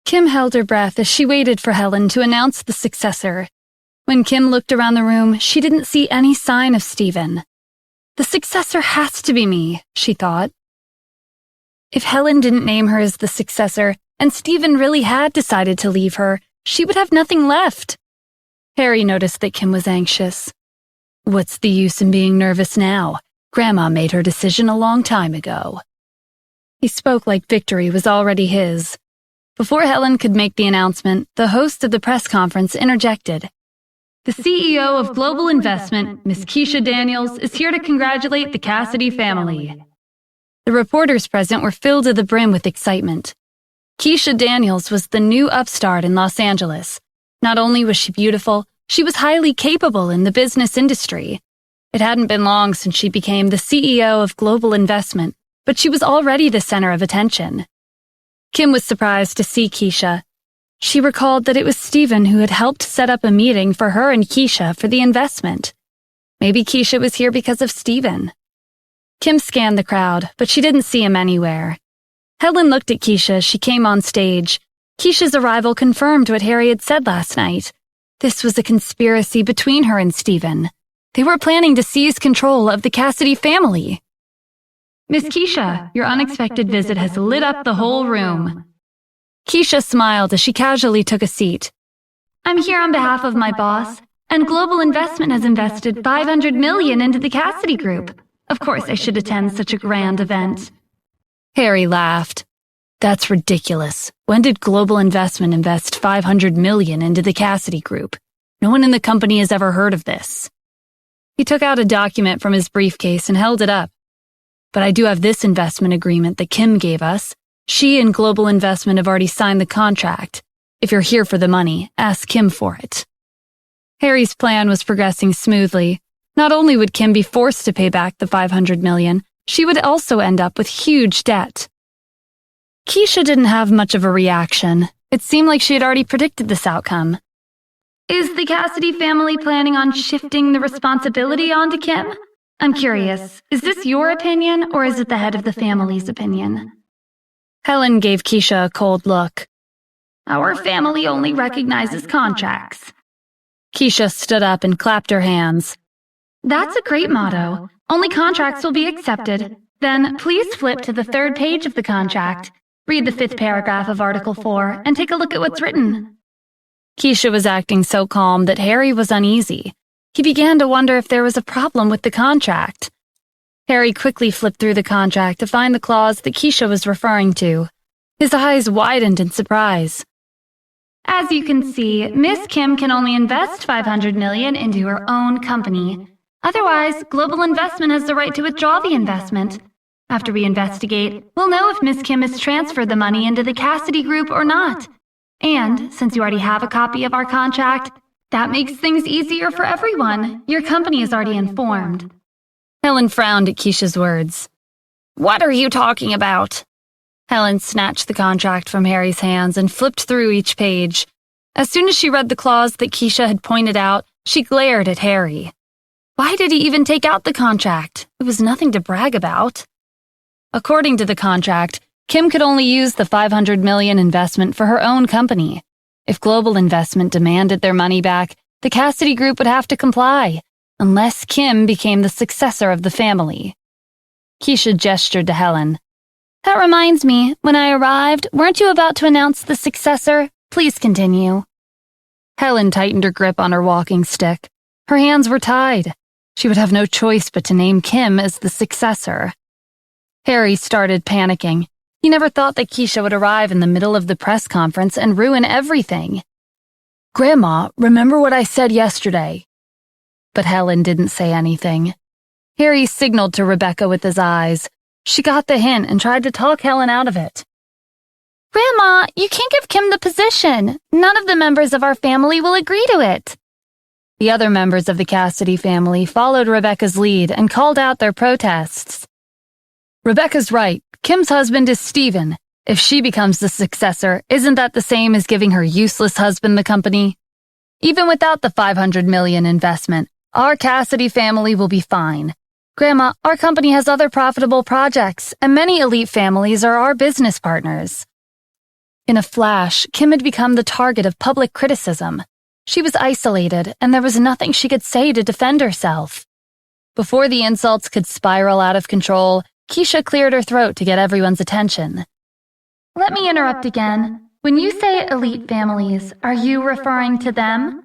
Kim held her breath as she waited for Helen to announce the successor. When Kim looked around the room, she didn't see any sign of Stephen. The successor has to be me, she thought. If Helen didn't name her as the successor, and Stephen really had decided to leave her, she would have nothing left. Harry noticed that Kim was anxious. What's the use in being nervous now? Grandma made her decision a long time ago. He spoke like victory was already his. Before Helen could make the announcement, the host of the press conference interjected. The CEO of Global Investment, Miss Keisha Daniels, is here to congratulate the Cassidy family. The reporters present were filled to the brim with excitement. Keisha Daniels was the new upstart in Los Angeles. Not only was she beautiful, she was highly capable in the business industry. It hadn't been long since she became the CEO of Global Investment, but she was already the center of attention. Kim was surprised to see Keisha. She recalled that it was Stephen who had helped set up a meeting for her and Keisha for the investment. Maybe Keisha was here because of Stephen. Kim scanned the crowd, but she didn't see him anywhere. Helen looked at Keisha as she came on stage. Keisha's arrival confirmed what Harry had said last night. This was a conspiracy between her and Stephen. They were planning to seize control of the Cassidy family. Miss Keisha, your unexpected visit has lit up the whole room. Keisha smiled as she casually took a seat. I'm here on behalf of my boss, and Global Investment has invested $500 million into the Cassidy Group. Of course I should attend such a grand event. Harry laughed. That's ridiculous. When did Global Investment invest $500 million into the Cassidy Group? No one in the company has ever heard of this. He took out a document from his briefcase and held it up. But I do have this investment agreement that Kim gave us. She and Global Investment have already signed the contract. If you're here for the money, ask Kim for it. Harry's plan was progressing smoothly. Not only would Kim be forced to pay back the $500 million, she would also end up with huge debt. Keisha didn't have much of a reaction. It seemed like she had already predicted this outcome. Is the Cassidy family planning on shifting the responsibility onto Kim? I'm curious, is this your opinion or is it the head of the family's opinion? Helen gave Keisha a cold look. Our family only recognizes contracts. Keisha stood up and clapped her hands. That's a great motto. Only contracts will be accepted. Then please flip to the 3rd page of the contract. Read the 5th paragraph of Article 4 and take a look at what's written. Keisha was acting so calm that Harry was uneasy. He began to wonder if there was a problem with the contract. Harry quickly flipped through the contract to find the clause that Keisha was referring to. His eyes widened in surprise. As you can see, Miss Kim can only invest $500 million into her own company. Otherwise, Global Investment has the right to withdraw the investment. After we investigate, we'll know if Miss Kim has transferred the money into the Cassidy Group or not. And, since you already have a copy of our contract, that makes things easier for everyone. Your company is already informed. Helen frowned at Keisha's words. What are you talking about? Helen snatched the contract from Harry's hands and flipped through each page. As soon as she read the clause that Keisha had pointed out, she glared at Harry. Why did he even take out the contract? It was nothing to brag about. According to the contract, Kim could only use the $500 million investment for her own company. If Global Investment demanded their money back, the Cassidy Group would have to comply, unless Kim became the successor of the family. Keisha gestured to Helen. That reminds me, when I arrived, weren't you about to announce the successor? Please continue. Helen tightened her grip on her walking stick. Her hands were tied. She would have no choice but to name Kim as the successor. Harry started panicking. He never thought that Keisha would arrive in the middle of the press conference and ruin everything. Grandma, remember what I said yesterday? But Helen didn't say anything. Harry signaled to Rebecca with his eyes. She got the hint and tried to talk Helen out of it. Grandma, you can't give Kim the position. None of the members of our family will agree to it. The other members of the Cassidy family followed Rebecca's lead and called out their protests. Rebecca's right. Kim's husband is Stephen. If she becomes the successor, isn't that the same as giving her useless husband the company? Even without the $500 million investment, our Cassidy family will be fine. Grandma, our company has other profitable projects, and many elite families are our business partners. In a flash, Kim had become the target of public criticism. She was isolated, and there was nothing she could say to defend herself. Before the insults could spiral out of control, Keisha cleared her throat to get everyone's attention. Let me interrupt again. When you say elite families, are you referring to them?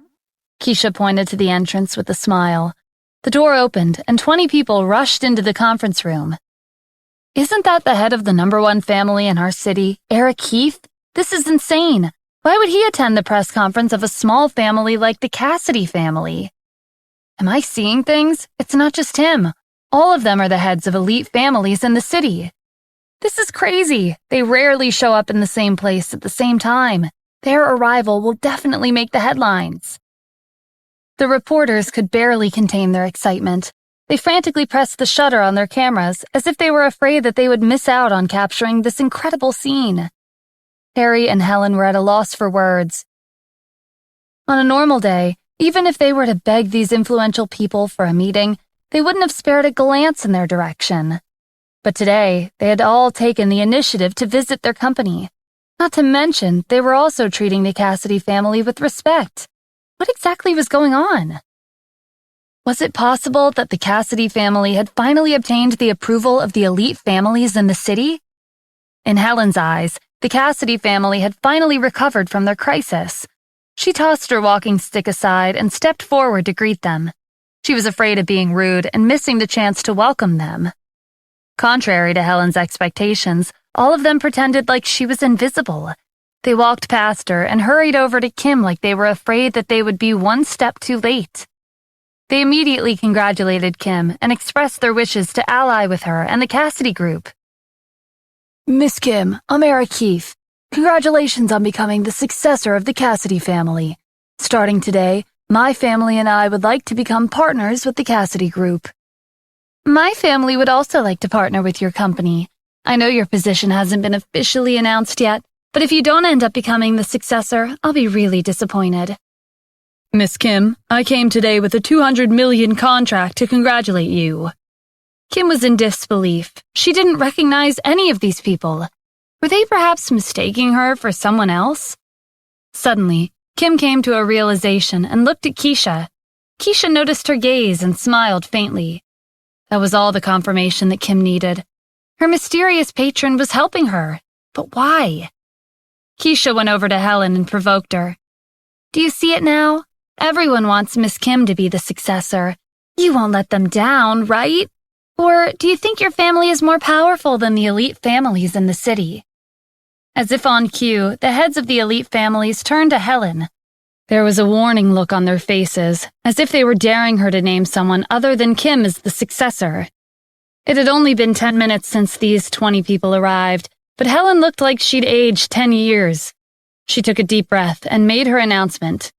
Keisha pointed to the entrance with a smile. The door opened, and 20 people rushed into the conference room. Isn't that the head of the #1 family in our city, Eric Heath? This is insane. Why would he attend the press conference of a small family like the Cassidy family? Am I seeing things? It's not just him. All of them are the heads of elite families in the city. This is crazy. They rarely show up in the same place at the same time. Their arrival will definitely make the headlines. The reporters could barely contain their excitement. They frantically pressed the shutter on their cameras as if they were afraid that they would miss out on capturing this incredible scene. Harry and Helen were at a loss for words. On a normal day, even if they were to beg these influential people for a meeting, they wouldn't have spared a glance in their direction. But today, they had all taken the initiative to visit their company. Not to mention, they were also treating the Cassidy family with respect. What exactly was going on? Was it possible that the Cassidy family had finally obtained the approval of the elite families in the city? In Helen's eyes, the Cassidy family had finally recovered from their crisis. She tossed her walking stick aside and stepped forward to greet them. She was afraid of being rude and missing the chance to welcome them. Contrary to Helen's expectations, all of them pretended like she was invisible. They walked past her and hurried over to Kim like they were afraid that they would be one step too late. They immediately congratulated Kim and expressed their wishes to ally with her and the Cassidy group. Miss Kim, I'm Eric Heath. Congratulations on becoming the successor of the Cassidy family. Starting today, my family and I would like to become partners with the Cassidy group. My family would also like to partner with your company. I know your position hasn't been officially announced yet, but if you don't end up becoming the successor, I'll be really disappointed. Miss Kim, I came today with a $200 million contract to congratulate you. Kim was in disbelief. She didn't recognize any of these people. Were they perhaps mistaking her for someone else? Suddenly, Kim came to a realization and looked at Keisha. Keisha noticed her gaze and smiled faintly. That was all the confirmation that Kim needed. Her mysterious patron was helping her, but why? Keisha went over to Helen and provoked her. Do you see it now? Everyone wants Miss Kim to be the successor. You won't let them down, right? Or do you think your family is more powerful than the elite families in the city? As if on cue, the heads of the elite families turned to Helen. There was a warning look on their faces, as if they were daring her to name someone other than Kim as the successor. It had only been 10 minutes since these 20 people arrived, but Helen looked like she'd aged 10 years. She took a deep breath and made her announcement.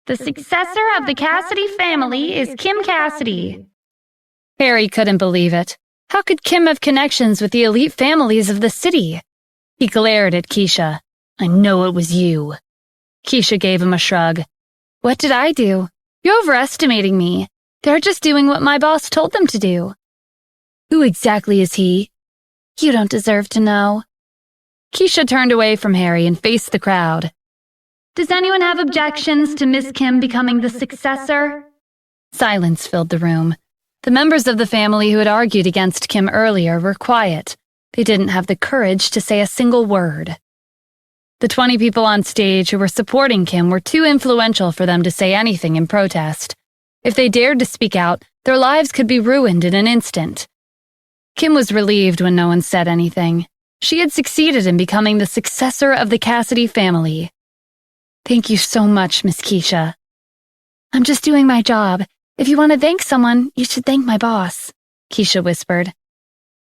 The successor of the Cassidy family is Kim Cassidy. Harry couldn't believe it. How could Kim have connections with the elite families of the city? He glared at Keisha. I know it was you. Keisha gave him a shrug. What did I do? You're overestimating me. They're just doing what my boss told them to do. Who exactly is he? You don't deserve to know. Keisha turned away from Harry and faced the crowd. Does anyone have objections to Miss Kim becoming the successor? Silence filled the room. The members of the family who had argued against Kim earlier were quiet. They didn't have the courage to say a single word. The 20 people on stage who were supporting Kim were too influential for them to say anything in protest. If they dared to speak out, their lives could be ruined in an instant. Kim was relieved when no one said anything. She had succeeded in becoming the successor of the Cassidy family. Thank you so much, Miss Keisha. I'm just doing my job. If you want to thank someone, you should thank my boss, Keisha whispered.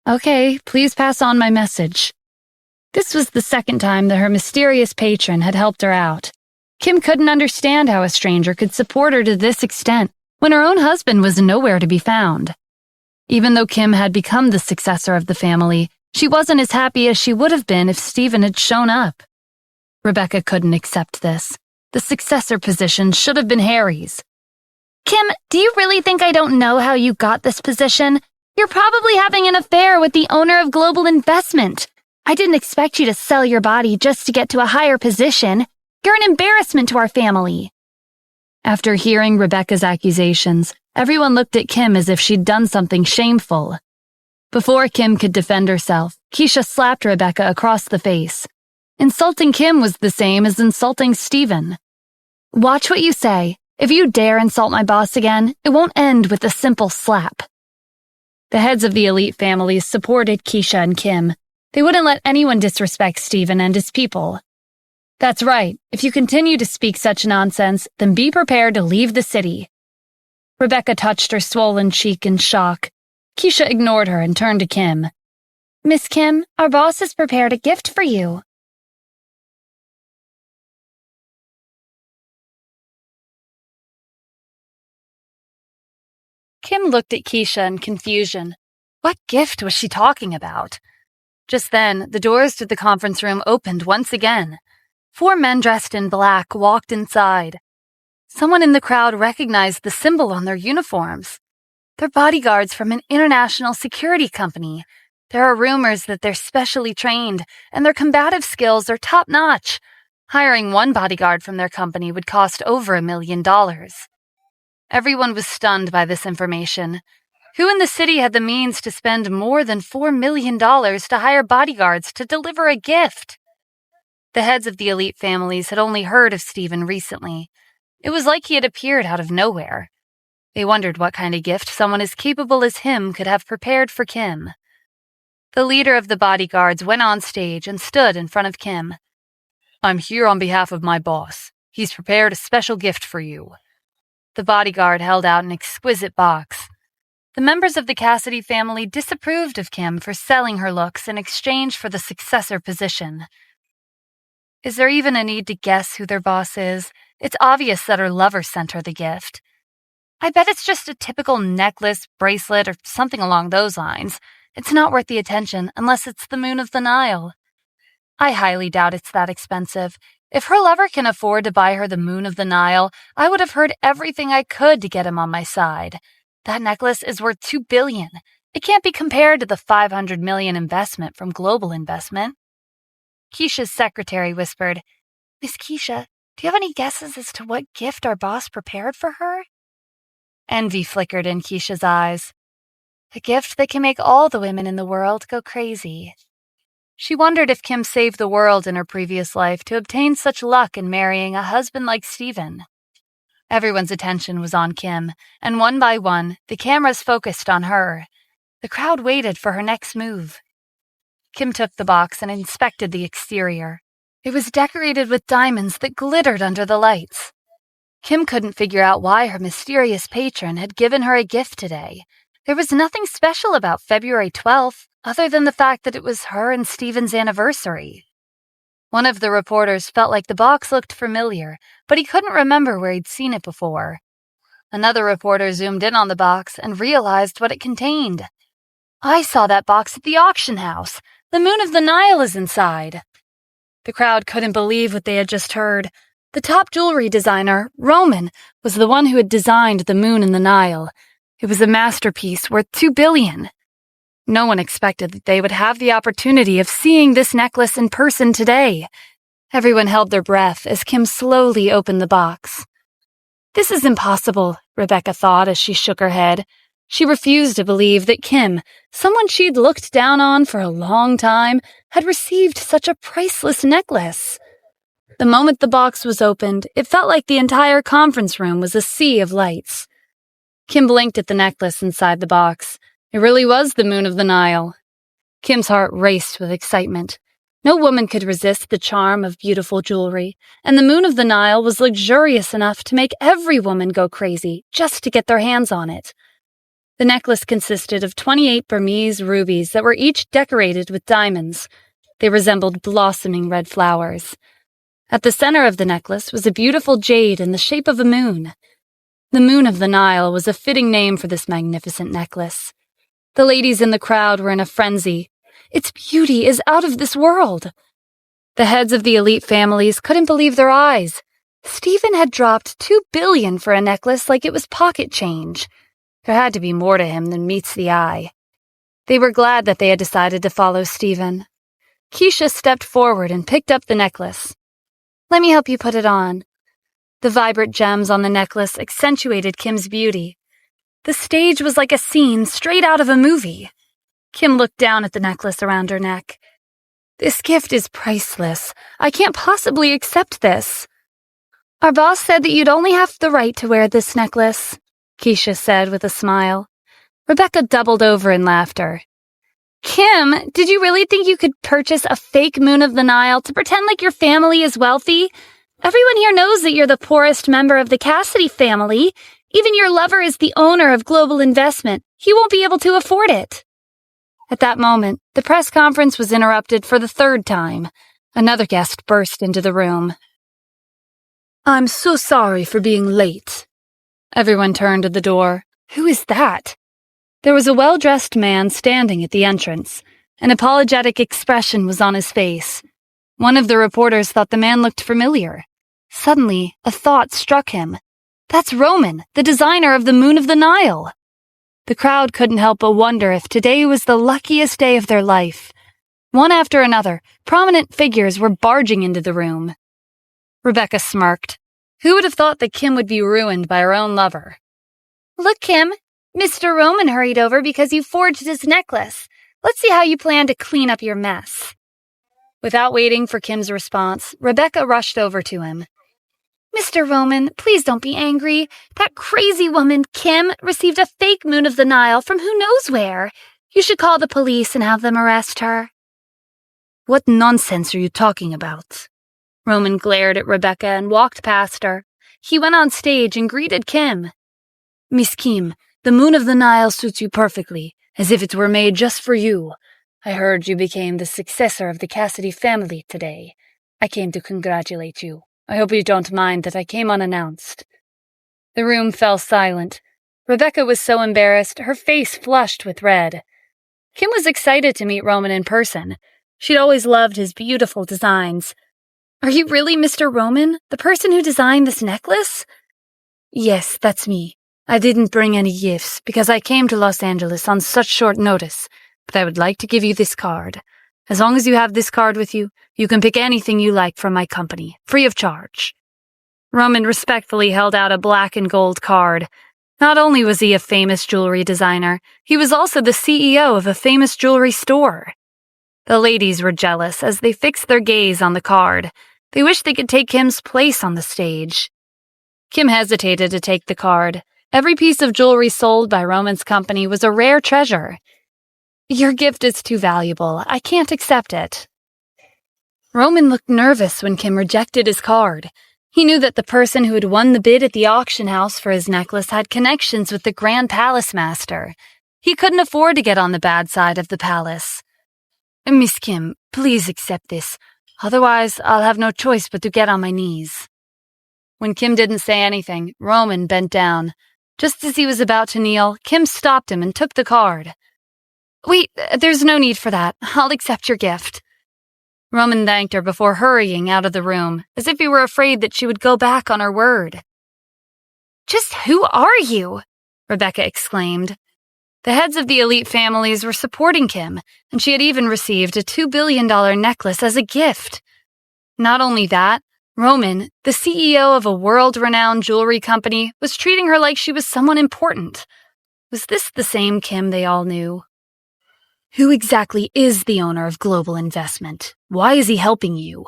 Okay, please pass on my message. This was the second time that her mysterious patron had helped her out. Kim couldn't understand how a stranger could support her to this extent when her own husband was nowhere to be found. Even though Kim had become the successor of the family, she wasn't as happy as she would have been if Stephen had shown up. Rebecca couldn't accept this. The successor position should have been Harry's. Kim, do you really think I don't know how you got this position? You're probably having an affair with the owner of Global Investment. I didn't expect you to sell your body just to get to a higher position. You're an embarrassment to our family." After hearing Rebecca's accusations, everyone looked at Kim as if she'd done something shameful. Before Kim could defend herself, Keisha slapped Rebecca across the face. Insulting Kim was the same as insulting Stephen. "Watch what you say. If you dare insult my boss again, it won't end with a simple slap." The heads of the elite families supported Keisha and Kim. They wouldn't let anyone disrespect Stephen and his people. "That's right. If you continue to speak such nonsense, then be prepared to leave the city." Rebecca touched her swollen cheek in shock. Keisha ignored her and turned to Kim. "Miss Kim, our boss has prepared a gift for you." Kim looked at Keisha in confusion. What gift was she talking about? Just then, the doors to the conference room opened once again. 4 men dressed in black walked inside. Someone in the crowd recognized the symbol on their uniforms. They're bodyguards from an international security company. There are rumors that they're specially trained, and their combative skills are top-notch. Hiring one bodyguard from their company would cost over $1 million. Everyone was stunned by this information. Who in the city had the means to spend more than $4 million to hire bodyguards to deliver a gift? The heads of the elite families had only heard of Stephen recently. It was like he had appeared out of nowhere. They wondered what kind of gift someone as capable as him could have prepared for Kim. The leader of the bodyguards went on stage and stood in front of Kim. "I'm here on behalf of my boss. He's prepared a special gift for you." The bodyguard held out an exquisite box. The members of the Cassidy family disapproved of Kim for selling her looks in exchange for the successor position. Is there even a need to guess who their boss is? It's obvious that her lover sent her the gift. "I bet it's just a typical necklace, bracelet, or something along those lines. It's not worth the attention unless it's the Moon of the Nile." "I highly doubt it's that expensive. If her lover can afford to buy her the Moon of the Nile, I would have heard everything I could to get him on my side. That necklace is worth $2 billion. It can't be compared to the $500 million investment from Global Investment." Keisha's secretary whispered, "Miss Keisha, do you have any guesses as to what gift our boss prepared for her?" Envy flickered in Keisha's eyes. "A gift that can make all the women in the world go crazy." She wondered if Kim saved the world in her previous life to obtain such luck in marrying a husband like Stephen. Everyone's attention was on Kim, and one by one, the cameras focused on her. The crowd waited for her next move. Kim took the box and inspected the exterior. It was decorated with diamonds that glittered under the lights. Kim couldn't figure out why her mysterious patron had given her a gift today. There was nothing special about February 12th, other than the fact that it was her and Stephen's anniversary. One of the reporters felt like the box looked familiar, but he couldn't remember where he'd seen it before. Another reporter zoomed in on the box and realized what it contained. "I saw that box at the auction house. The Moon of the Nile is inside." The crowd couldn't believe what they had just heard. The top jewelry designer, Roman, was the one who had designed the Moon in the Nile. It was a masterpiece worth $2 billion. No one expected that they would have the opportunity of seeing this necklace in person today. Everyone held their breath as Kim slowly opened the box. This is impossible, Rebecca thought as she shook her head. She refused to believe that Kim, someone she'd looked down on for a long time, had received such a priceless necklace. The moment the box was opened, it felt like the entire conference room was a sea of lights. Kim blinked at the necklace inside the box. It really was the Moon of the Nile. Kim's heart raced with excitement. No woman could resist the charm of beautiful jewelry, and the Moon of the Nile was luxurious enough to make every woman go crazy just to get their hands on it. The necklace consisted of 28 Burmese rubies that were each decorated with diamonds. They resembled blossoming red flowers. At the center of the necklace was a beautiful jade in the shape of a moon. The Moon of the Nile was a fitting name for this magnificent necklace. The ladies in the crowd were in a frenzy. Its beauty is out of this world. The heads of the elite families couldn't believe their eyes. Stephen had dropped $2 billion for a necklace like it was pocket change. There had to be more to him than meets the eye. They were glad that they had decided to follow Stephen. Keisha stepped forward and picked up the necklace. "Let me help you put it on." The vibrant gems on the necklace accentuated Kim's beauty. The stage was like a scene straight out of a movie. Kim looked down at the necklace around her neck. "This gift is priceless. I can't possibly accept this." "Our boss said that you'd only have the right to wear this necklace," Keisha said with a smile. Rebecca doubled over in laughter. "Kim, did you really think you could purchase a fake Moon of the Nile to pretend like your family is wealthy? Everyone here knows that you're the poorest member of the Cassidy family. Even your lover is the owner of Global Investment. He won't be able to afford it." At that moment, the press conference was interrupted for the third time. Another guest burst into the room. "I'm so sorry for being late." Everyone turned to the door. Who is that? There was a well-dressed man standing at the entrance. An apologetic expression was on his face. One of the reporters thought the man looked familiar. Suddenly, a thought struck him. That's Roman, the designer of the Moon of the Nile. The crowd couldn't help but wonder if today was the luckiest day of their life. One after another, prominent figures were barging into the room. Rebecca smirked. Who would have thought that Kim would be ruined by her own lover? "Look, Kim, Mr. Roman hurried over because you forged his necklace. Let's see how you plan to clean up your mess." Without waiting for Kim's response, Rebecca rushed over to him. "Mr. Roman, please don't be angry. That crazy woman, Kim, received a fake Moon of the Nile from who knows where. You should call the police and have them arrest her." "What nonsense are you talking about?" Roman glared at Rebecca and walked past her. He went on stage and greeted Kim. "Miss Kim, the Moon of the Nile suits you perfectly, as if it were made just for you. I heard you became the successor of the Cassidy family today. I came to congratulate you. I hope you don't mind that I came unannounced." The room fell silent. Rebecca was so embarrassed, her face flushed with red. Kim was excited to meet Roman in person. She'd always loved his beautiful designs. "Are you really Mr. Roman, the person who designed this necklace?" "Yes, that's me. I didn't bring any gifts because I came to Los Angeles on such short notice, but I would like to give you this card. As long as you have this card with you, you can pick anything you like from my company, free of charge." Roman respectfully held out a black and gold card. Not only was he a famous jewelry designer, he was also the CEO of a famous jewelry store. The ladies were jealous as they fixed their gaze on the card. They wished they could take Kim's place on the stage. Kim hesitated to take the card. Every piece of jewelry sold by Roman's company was a rare treasure. "Your gift is too valuable. I can't accept it." Roman looked nervous when Kim rejected his card. He knew that the person who had won the bid at the auction house for his necklace had connections with the Grand Palace Master. He couldn't afford to get on the bad side of the palace. "Miss Kim, please accept this. Otherwise, I'll have no choice but to get on my knees." When Kim didn't say anything, Roman bent down. Just as he was about to kneel, Kim stopped him and took the card. "Wait, there's no need for that. I'll accept your gift." Roman thanked her before hurrying out of the room, as if he were afraid that she would go back on her word. "Just who are you?" Rebecca exclaimed. The heads of the elite families were supporting Kim, and she had even received a $2 billion necklace as a gift. Not only that, Roman, the CEO of a world-renowned jewelry company, was treating her like she was someone important. Was this the same Kim they all knew? "Who exactly is the owner of Global Investment? Why is he helping you?"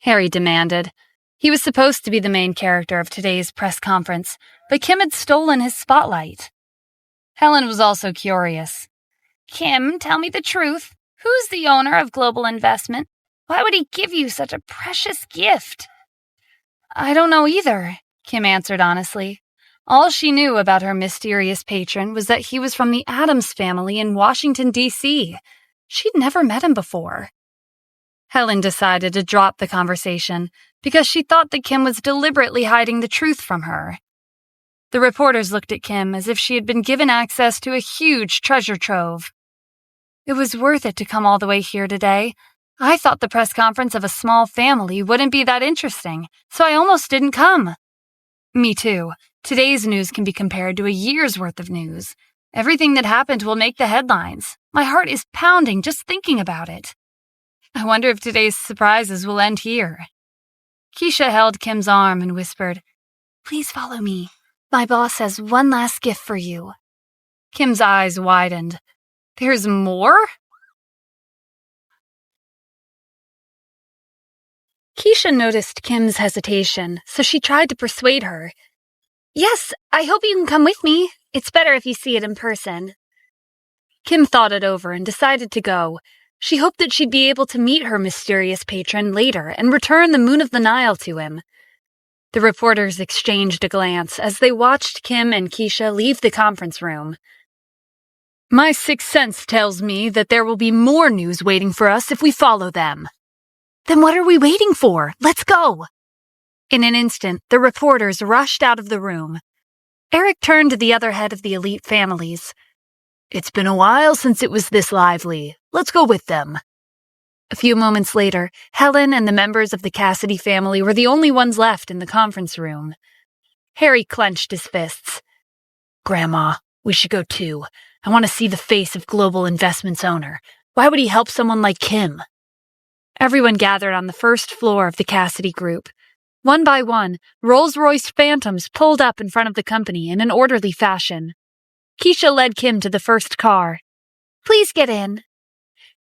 Harry demanded. He was supposed to be the main character of today's press conference, but Kim had stolen his spotlight. Helen was also curious. "Kim, tell me the truth. Who's the owner of Global Investment? Why would he give you such a precious gift?" "I don't know either," Kim answered honestly. All she knew about her mysterious patron was that he was from the Addams family in Washington, D.C. She'd never met him before. Helen decided to drop the conversation because she thought that Kim was deliberately hiding the truth from her. The reporters looked at Kim as if she had been given access to a huge treasure trove. "It was worth it to come all the way here today. I thought the press conference of a small family wouldn't be that interesting, so I almost didn't come." "Me too. Today's news can be compared to a year's worth of news. Everything that happened will make the headlines. My heart is pounding just thinking about it." I wonder if today's surprises will end here. Keisha held Kim's arm and whispered, "Please follow me. My boss has one last gift for you." Kim's eyes widened. "There's more?" Keisha noticed Kim's hesitation, so she tried to persuade her. "Yes, I hope you can come with me. It's better if you see it in person." Kim thought it over and decided to go. She hoped that she'd be able to meet her mysterious patron later and return the Moon of the Nile to him. The reporters exchanged a glance as they watched Kim and Keisha leave the conference room. "My sixth sense tells me that there will be more news waiting for us if we follow them." "Then what are we waiting for? Let's go!" In an instant, the reporters rushed out of the room. Eric turned to the other head of the elite families. "It's been a while since it was this lively. Let's go with them." A few moments later, Helen and the members of the Cassidy family were the only ones left in the conference room. Harry clenched his fists. "Grandma, we should go too. I want to see the face of Global Investments' owner. Why would he help someone like Kim?" Everyone gathered on the first floor of the Cassidy group. One by one, Rolls-Royce Phantoms pulled up in front of the company in an orderly fashion. Keisha led Kim to the first car. "Please get in."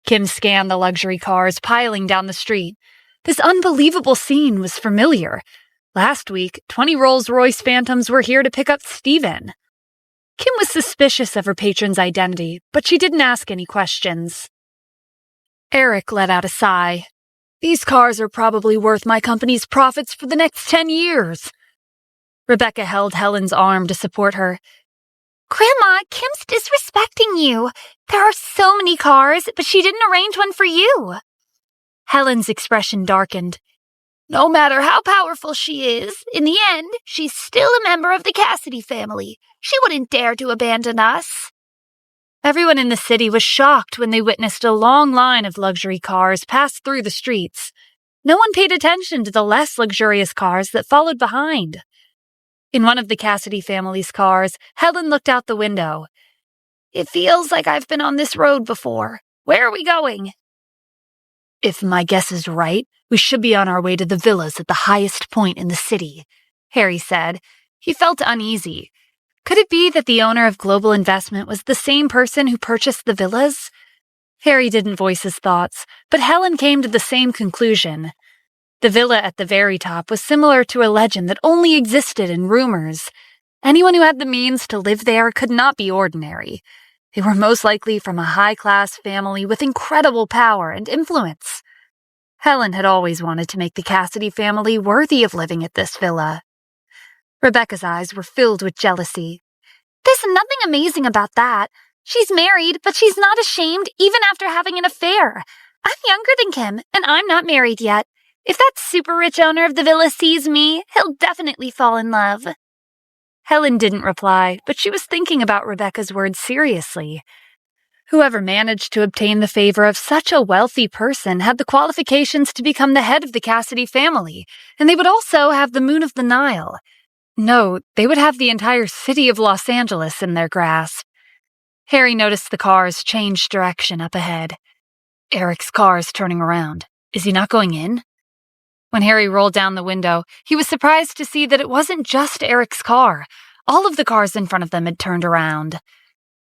Kim scanned the luxury cars piling down the street. This unbelievable scene was familiar. Last week, 20 Rolls-Royce Phantoms were here to pick up Steven. Kim was suspicious of her patron's identity, but she didn't ask any questions. Eric let out a sigh. "These cars are probably worth my company's profits for the next 10 years. Rebecca held Helen's arm to support her. "Grandma, Kim's disrespecting you. There are so many cars, but she didn't arrange one for you." Helen's expression darkened. "No matter how powerful she is, in the end, she's still a member of the Cassidy family. She wouldn't dare to abandon us." Everyone in the city was shocked when they witnessed a long line of luxury cars pass through the streets. No one paid attention to the less luxurious cars that followed behind. In one of the Cassidy family's cars, Helen looked out the window. "It feels like I've been on this road before. Where are we going?" "If my guess is right, we should be on our way to the villas at the highest point in the city," Harry said. He felt uneasy. Could it be that the owner of Global Investment was the same person who purchased the villas? Harry didn't voice his thoughts, but Helen came to the same conclusion. The villa at the very top was similar to a legend that only existed in rumors. Anyone who had the means to live there could not be ordinary. They were most likely from a high-class family with incredible power and influence. Helen had always wanted to make the Cassidy family worthy of living at this villa. Rebecca's eyes were filled with jealousy. "There's nothing amazing about that. She's married, but she's not ashamed even after having an affair. I'm younger than Kim, and I'm not married yet. If that super-rich owner of the villa sees me, he'll definitely fall in love." Helen didn't reply, but she was thinking about Rebecca's words seriously. Whoever managed to obtain the favor of such a wealthy person had the qualifications to become the head of the Cassidy family, and they would also have the Moon of the Nile. No, they would have the entire city of Los Angeles in their grasp. Harry noticed the cars change direction up ahead. Eric's car is turning around. Is he not going in? When Harry rolled down the window, he was surprised to see that it wasn't just Eric's car. All of the cars in front of them had turned around.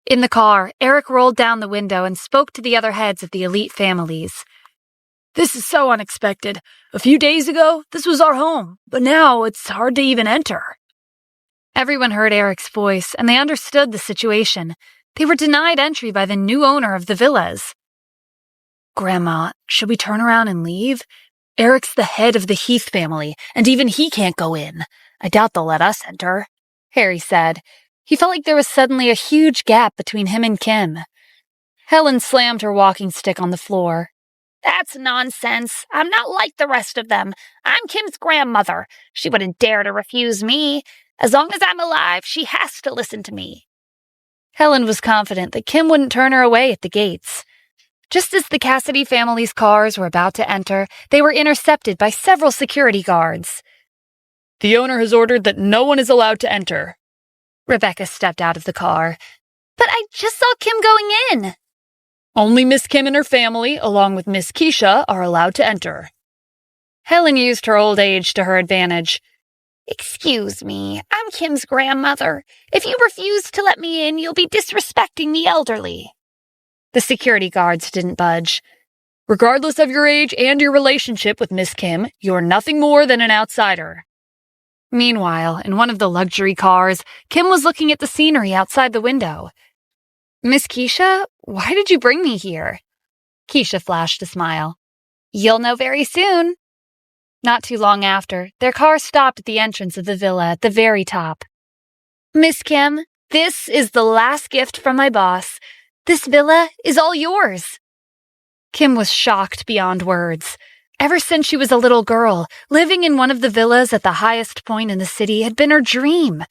In the car, Eric rolled down the window and spoke to the other heads of the elite families. "This is so unexpected. A few days ago, this was our home, but now it's hard to even enter." Everyone heard Eric's voice, and they understood the situation. They were denied entry by the new owner of the villas. "Grandma, should we turn around and leave? Eric's the head of the Heath family, and even he can't go in. I doubt they'll let us enter," Harry said. He felt like there was suddenly a huge gap between him and Kim. Helen slammed her walking stick on the floor. "That's nonsense. I'm not like the rest of them. I'm Kim's grandmother. She wouldn't dare to refuse me. As long as I'm alive, she has to listen to me." Helen was confident that Kim wouldn't turn her away at the gates. Just as the Cassidy family's cars were about to enter, they were intercepted by several security guards. "The owner has ordered that no one is allowed to enter." Rebecca stepped out of the car. "But I just saw Kim going in." Only Miss Kim and her family, along with Miss Keisha, are allowed to enter. Helen used her old age to her advantage. Excuse me, I'm Kim's grandmother. If you refuse to let me in, you'll be disrespecting the elderly. The security guards didn't budge. Regardless of your age and your relationship with Miss Kim, you're nothing more than an outsider. Meanwhile, in one of the luxury cars, Kim was looking at the scenery outside the window. Miss Keisha, why did you bring me here? Keisha flashed a smile. You'll know very soon. Not too long after, their car stopped at the entrance of the villa at the very top. Miss Kim, this is the last gift from my boss. This villa is all yours. Kim was shocked beyond words. Ever since she was a little girl, living in one of the villas at the highest point in the city had been her dream.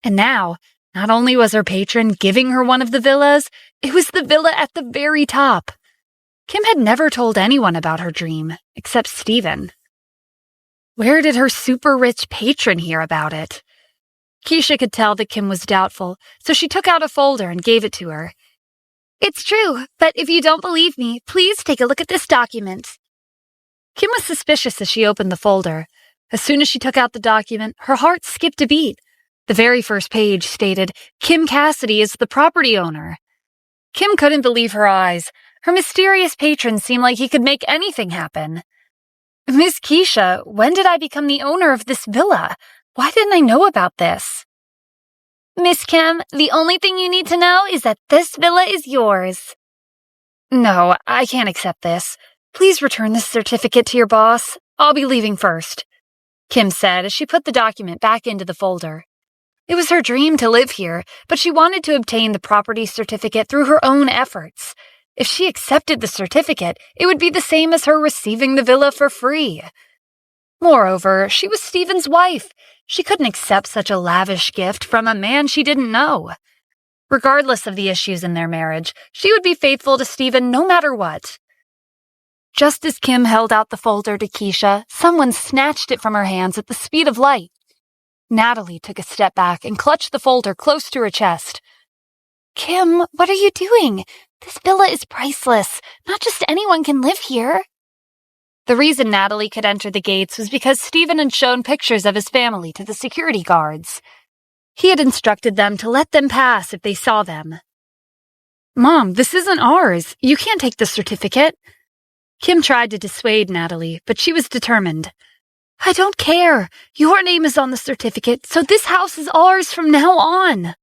And now, not only was her patron giving her one of the villas, it was the villa at the very top. Kim had never told anyone about her dream, except Stephen. Where did her super-rich patron hear about it? Keisha could tell that Kim was doubtful, so she took out a folder and gave it to her. It's true, but if you don't believe me, please take a look at this document. Kim was suspicious as she opened the folder. As soon as she took out the document, her heart skipped a beat. The very first page stated, Kim Cassidy is the property owner. Kim couldn't believe her eyes. Her mysterious patron seemed like he could make anything happen. Miss Keisha, when did I become the owner of this villa? Why didn't I know about this? Miss Kim, the only thing you need to know is that this villa is yours. No, I can't accept this. Please return this certificate to your boss. I'll be leaving first, Kim said as she put the document back into the folder. It was her dream to live here, but she wanted to obtain the property certificate through her own efforts. If she accepted the certificate, it would be the same as her receiving the villa for free. Moreover, she was Stephen's wife. She couldn't accept such a lavish gift from a man she didn't know. Regardless of the issues in their marriage, she would be faithful to Stephen no matter what. Just as Kim held out the folder to Keisha, someone snatched it from her hands at the speed of light. Natalie took a step back and clutched the folder close to her chest. Kim, what are you doing? This villa is priceless. Not just anyone can live here. The reason Natalie could enter the gates was because Stephen had shown pictures of his family to the security guards. He had instructed them to let them pass if they saw them. Mom, this isn't ours. You can't take the certificate. Kim tried to dissuade Natalie, but she was determined. I don't care. Your name is on the certificate, so this house is ours from now on.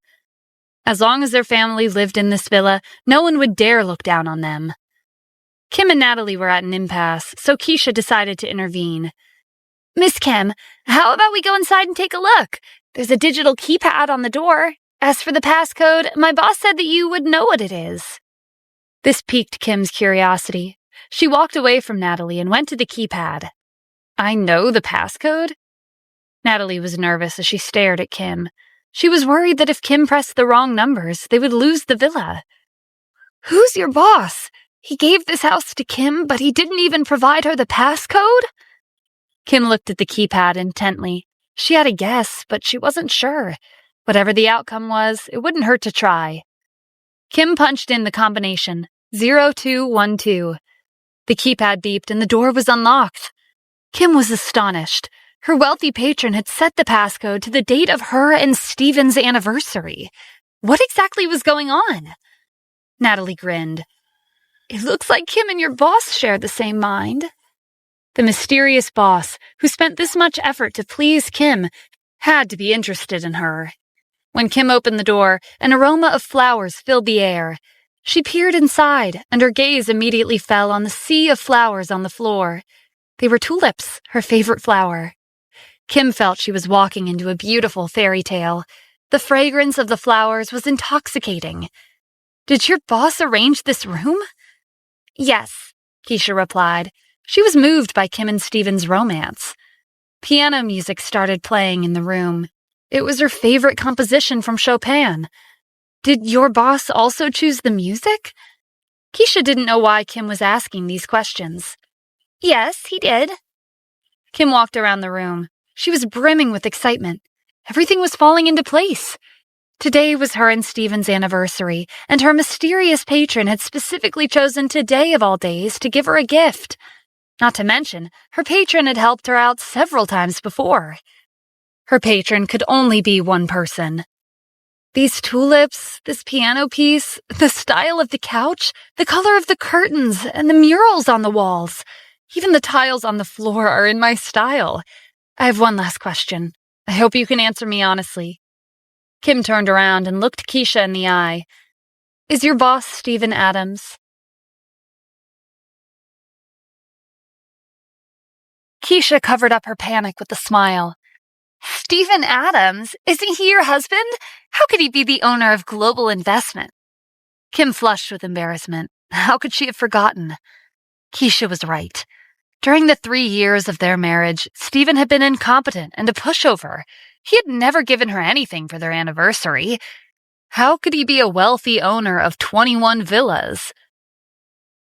As long as their family lived in this villa, no one would dare look down on them. Kim and Natalie were at an impasse, so Keisha decided to intervene. Miss Kim, how about we go inside and take a look? There's a digital keypad on the door. As for the passcode, my boss said that you would know what it is. This piqued Kim's curiosity. She walked away from Natalie and went to the keypad. I know the passcode? Natalie was nervous as she stared at Kim. She was worried that if Kim pressed the wrong numbers, they would lose the villa. Who's your boss? He gave this house to Kim, but he didn't even provide her the passcode? Kim looked at the keypad intently. She had a guess, but she wasn't sure. Whatever the outcome was, it wouldn't hurt to try. Kim punched in the combination, 0212. The keypad beeped and the door was unlocked. Kim was astonished. Her wealthy patron had set the passcode to the date of her and Stephen's anniversary. What exactly was going on? Natalie grinned. It looks like Kim and your boss share the same mind. The mysterious boss, who spent this much effort to please Kim, had to be interested in her. When Kim opened the door, an aroma of flowers filled the air. She peered inside, and her gaze immediately fell on the sea of flowers on the floor. They were tulips, her favorite flower. Kim felt she was walking into a beautiful fairy tale. The fragrance of the flowers was intoxicating. Did your boss arrange this room? Yes, Keisha replied. She was moved by Kim and Stephen's romance. Piano music started playing in the room. It was her favorite composition from Chopin. Did your boss also choose the music? Keisha didn't know why Kim was asking these questions. Yes, he did. Kim walked around the room. She was brimming with excitement. Everything was falling into place. Today was her and Stephen's anniversary, and her mysterious patron had specifically chosen today of all days to give her a gift. Not to mention, her patron had helped her out several times before. Her patron could only be one person. These tulips, this piano piece, the style of the couch, the color of the curtains, and the murals on the walls. Even the tiles on the floor are in my style. I have one last question. I hope you can answer me honestly. Kim turned around and looked Keisha in the eye. Is your boss Stephen Adams? Keisha covered up her panic with a smile. Stephen Adams? Isn't he your husband? How could he be the owner of Global Investment? Kim flushed with embarrassment. How could she have forgotten? Keisha was right. During the 3 years of their marriage, Stephen had been incompetent and a pushover. He had never given her anything for their anniversary. How could he be a wealthy owner of 21 villas?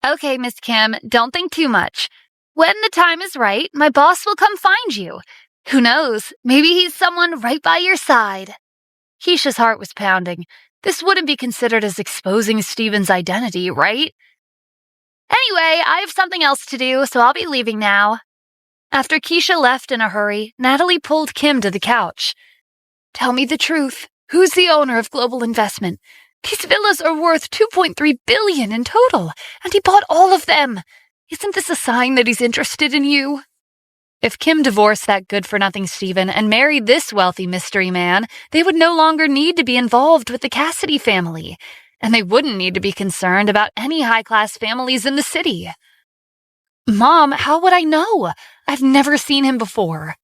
Okay, Miss Kim, don't think too much. When the time is right, my boss will come find you. Who knows, maybe he's someone right by your side. Keisha's heart was pounding. This wouldn't be considered as exposing Stephen's identity, right? Anyway, I have something else to do, so I'll be leaving now. After Keisha left in a hurry, Natalie pulled Kim to the couch. Tell me the truth. Who's the owner of Global Investment? These villas are worth $2.3 billion in total, and he bought all of them. Isn't this a sign that he's interested in you? If Kim divorced that good-for-nothing Stephen and married this wealthy mystery man, they would no longer need to be involved with the Cassidy family, and they wouldn't need to be concerned about any high-class families in the city. Mom, how would I know? I've never seen him before.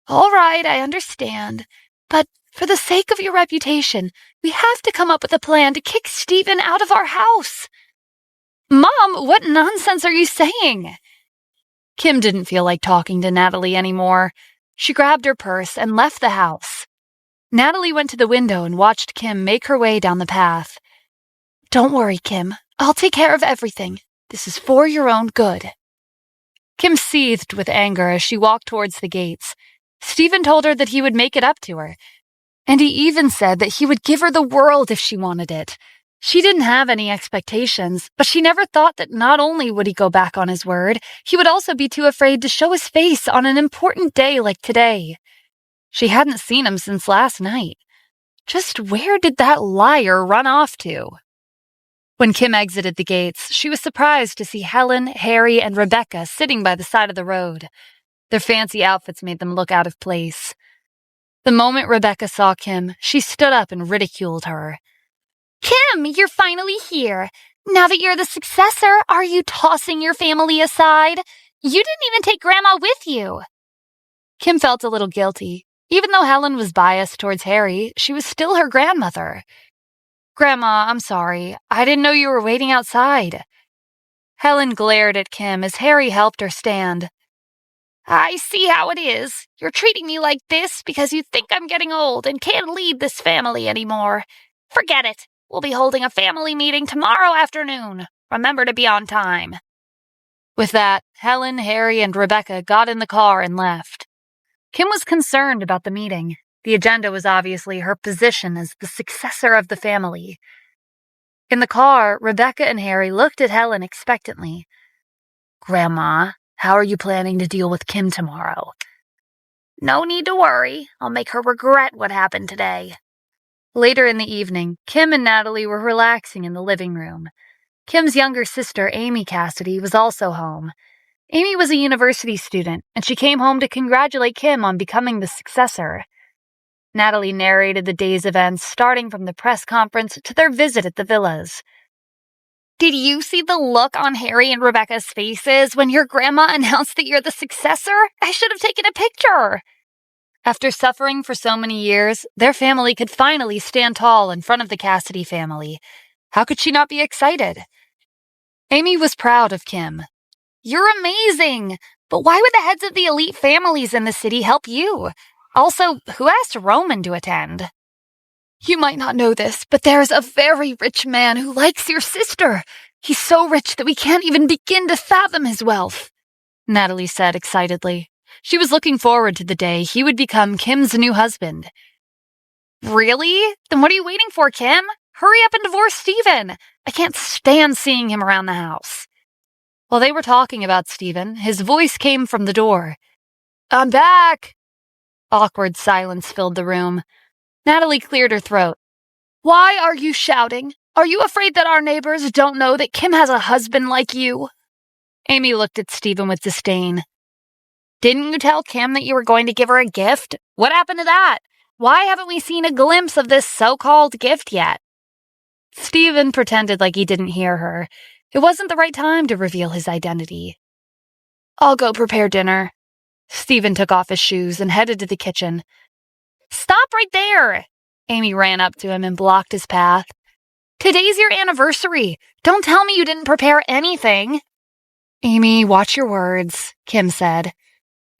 All right, I understand. But for the sake of your reputation, we have to come up with a plan to kick Stephen out of our house. Mom, what nonsense are you saying? Kim didn't feel like talking to Natalie anymore. She grabbed her purse and left the house. Natalie went to the window and watched Kim make her way down the path. Don't worry, Kim. I'll take care of everything. This is for your own good. Kim seethed with anger as she walked towards the gates. Stephen told her that he would make it up to her, and he even said that he would give her the world if she wanted it. She didn't have any expectations, but she never thought that not only would he go back on his word, he would also be too afraid to show his face on an important day like today. She hadn't seen him since last night. Just where did that liar run off to? When Kim exited the gates, she was surprised to see Helen, Harry, and Rebecca sitting by the side of the road. Their fancy outfits made them look out of place. The moment Rebecca saw Kim, she stood up and ridiculed her. Kim, you're finally here. Now that you're the successor, are you tossing your family aside? You didn't even take Grandma with you. Kim felt a little guilty. Even though Helen was biased towards Harry, she was still her grandmother. Grandma, I'm sorry. I didn't know you were waiting outside. Helen glared at Kim as Harry helped her stand. I see how it is. You're treating me like this because you think I'm getting old and can't lead this family anymore. Forget it. We'll be holding a family meeting tomorrow afternoon. Remember to be on time. With that, Helen, Harry, and Rebecca got in the car and left. Kim was concerned about the meeting. The agenda was obviously her position as the successor of the family. In the car, Rebecca and Harry looked at Helen expectantly. Grandma, how are you planning to deal with Kim tomorrow? No need to worry. I'll make her regret what happened today. Later in the evening, Kim and Natalie were relaxing in the living room. Kim's younger sister, Amy Cassidy, was also home. Amy was a university student, and she came home to congratulate Kim on becoming the successor. Natalie narrated the day's events, starting from the press conference to their visit at the villas. Did you see the look on Harry and Rebecca's faces when your grandma announced that you're the successor? I should have taken a picture. After suffering for so many years, their family could finally stand tall in front of the Cassidy family. How could she not be excited? Amy was proud of Kim. You're amazing! But why would the heads of the elite families in the city help you? Also, who asked Roman to attend? You might not know this, but there is a very rich man who likes your sister. He's so rich that we can't even begin to fathom his wealth, Natalie said excitedly. She was looking forward to the day he would become Kim's new husband. Really? Then what are you waiting for, Kim? Hurry up and divorce Steven. I can't stand seeing him around the house. While they were talking about Steven, his voice came from the door. I'm back! Awkward silence filled the room. Natalie cleared her throat. Why are you shouting? Are you afraid that our neighbors don't know that Kim has a husband like you? Amy looked at Steven with disdain. Didn't you tell Kim that you were going to give her a gift? What happened to that? Why haven't we seen a glimpse of this so-called gift yet? Steven pretended like he didn't hear her. It wasn't the right time to reveal his identity. I'll go prepare dinner. Steven took off his shoes and headed to the kitchen. Stop right there! Amy ran up to him and blocked his path. Today's your anniversary. Don't tell me you didn't prepare anything. Amy, watch your words, Kim said.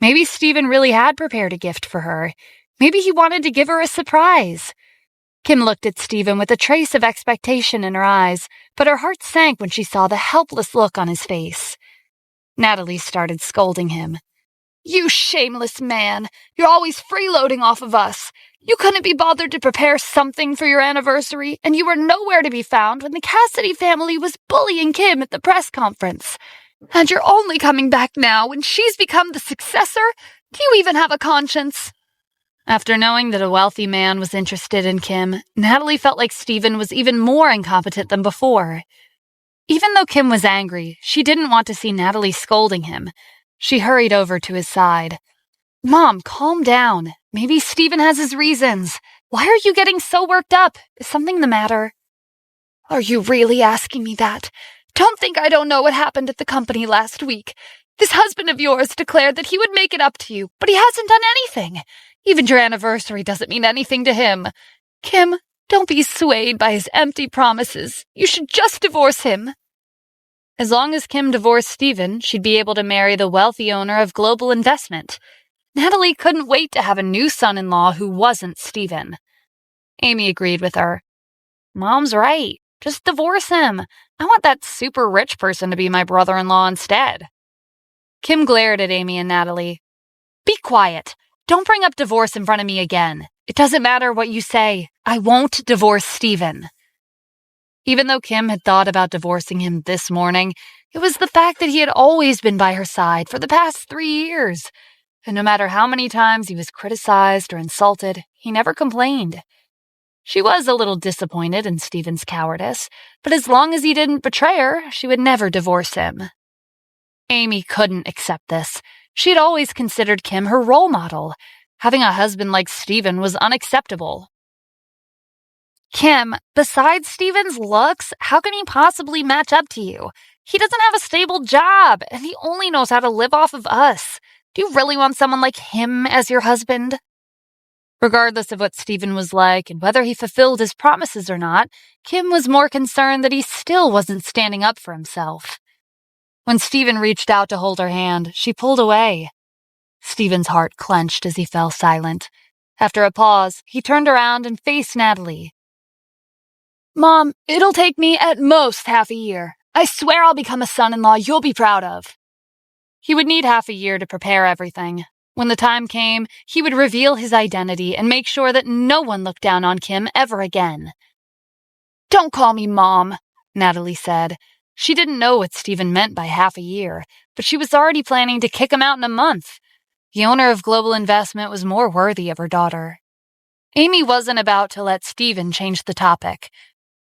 Maybe Steven really had prepared a gift for her. Maybe he wanted to give her a surprise. Kim looked at Steven with a trace of expectation in her eyes, but her heart sank when she saw the helpless look on his face. Natalie started scolding him. You shameless man! You're always freeloading off of us. You couldn't be bothered to prepare something for your anniversary, and you were nowhere to be found when the Cassidy family was bullying Kim at the press conference. And you're only coming back now when she's become the successor? Do you even have a conscience? After knowing that a wealthy man was interested in Kim, Natalie felt like Steven was even more incompetent than before. Even though Kim was angry, she didn't want to see Natalie scolding him. She hurried over to his side. Mom, calm down. Maybe Steven has his reasons. Why are you getting so worked up? Is something the matter? Are you really asking me that? Don't think I don't know what happened at the company last week. This husband of yours declared that he would make it up to you, but he hasn't done anything. Even your anniversary doesn't mean anything to him. Kim, don't be swayed by his empty promises. You should just divorce him. As long as Kim divorced Steven, she'd be able to marry the wealthy owner of Global Investment. Natalie couldn't wait to have a new son-in-law who wasn't Steven. Amy agreed with her. Mom's right. Just divorce him. I want that super rich person to be my brother-in-law instead. Kim glared at Amy and Natalie. Be quiet. Don't bring up divorce in front of me again. It doesn't matter what you say. I won't divorce Steven. Even though Kim had thought about divorcing him this morning, it was the fact that he had always been by her side for the past 3 years. And no matter how many times he was criticized or insulted, he never complained. She was a little disappointed in Steven's cowardice, but as long as he didn't betray her, she would never divorce him. Amy couldn't accept this. She had always considered Kim her role model. Having a husband like Steven was unacceptable. Kim, besides Steven's looks, how can he possibly match up to you? He doesn't have a stable job, and he only knows how to live off of us. Do you really want someone like him as your husband? Regardless of what Steven was like and whether he fulfilled his promises or not, Kim was more concerned that he still wasn't standing up for himself. When Steven reached out to hold her hand, she pulled away. Steven's heart clenched as he fell silent. After a pause, he turned around and faced Natalie. Mom, it'll take me at most half a year. I swear I'll become a son-in-law you'll be proud of. He would need half a year to prepare everything. When the time came, he would reveal his identity and make sure that no one looked down on Kim ever again. Don't call me Mom, Natalie said. She didn't know what Steven meant by half a year, but she was already planning to kick him out in a month. The owner of Global Investment was more worthy of her daughter. Amy wasn't about to let Steven change the topic.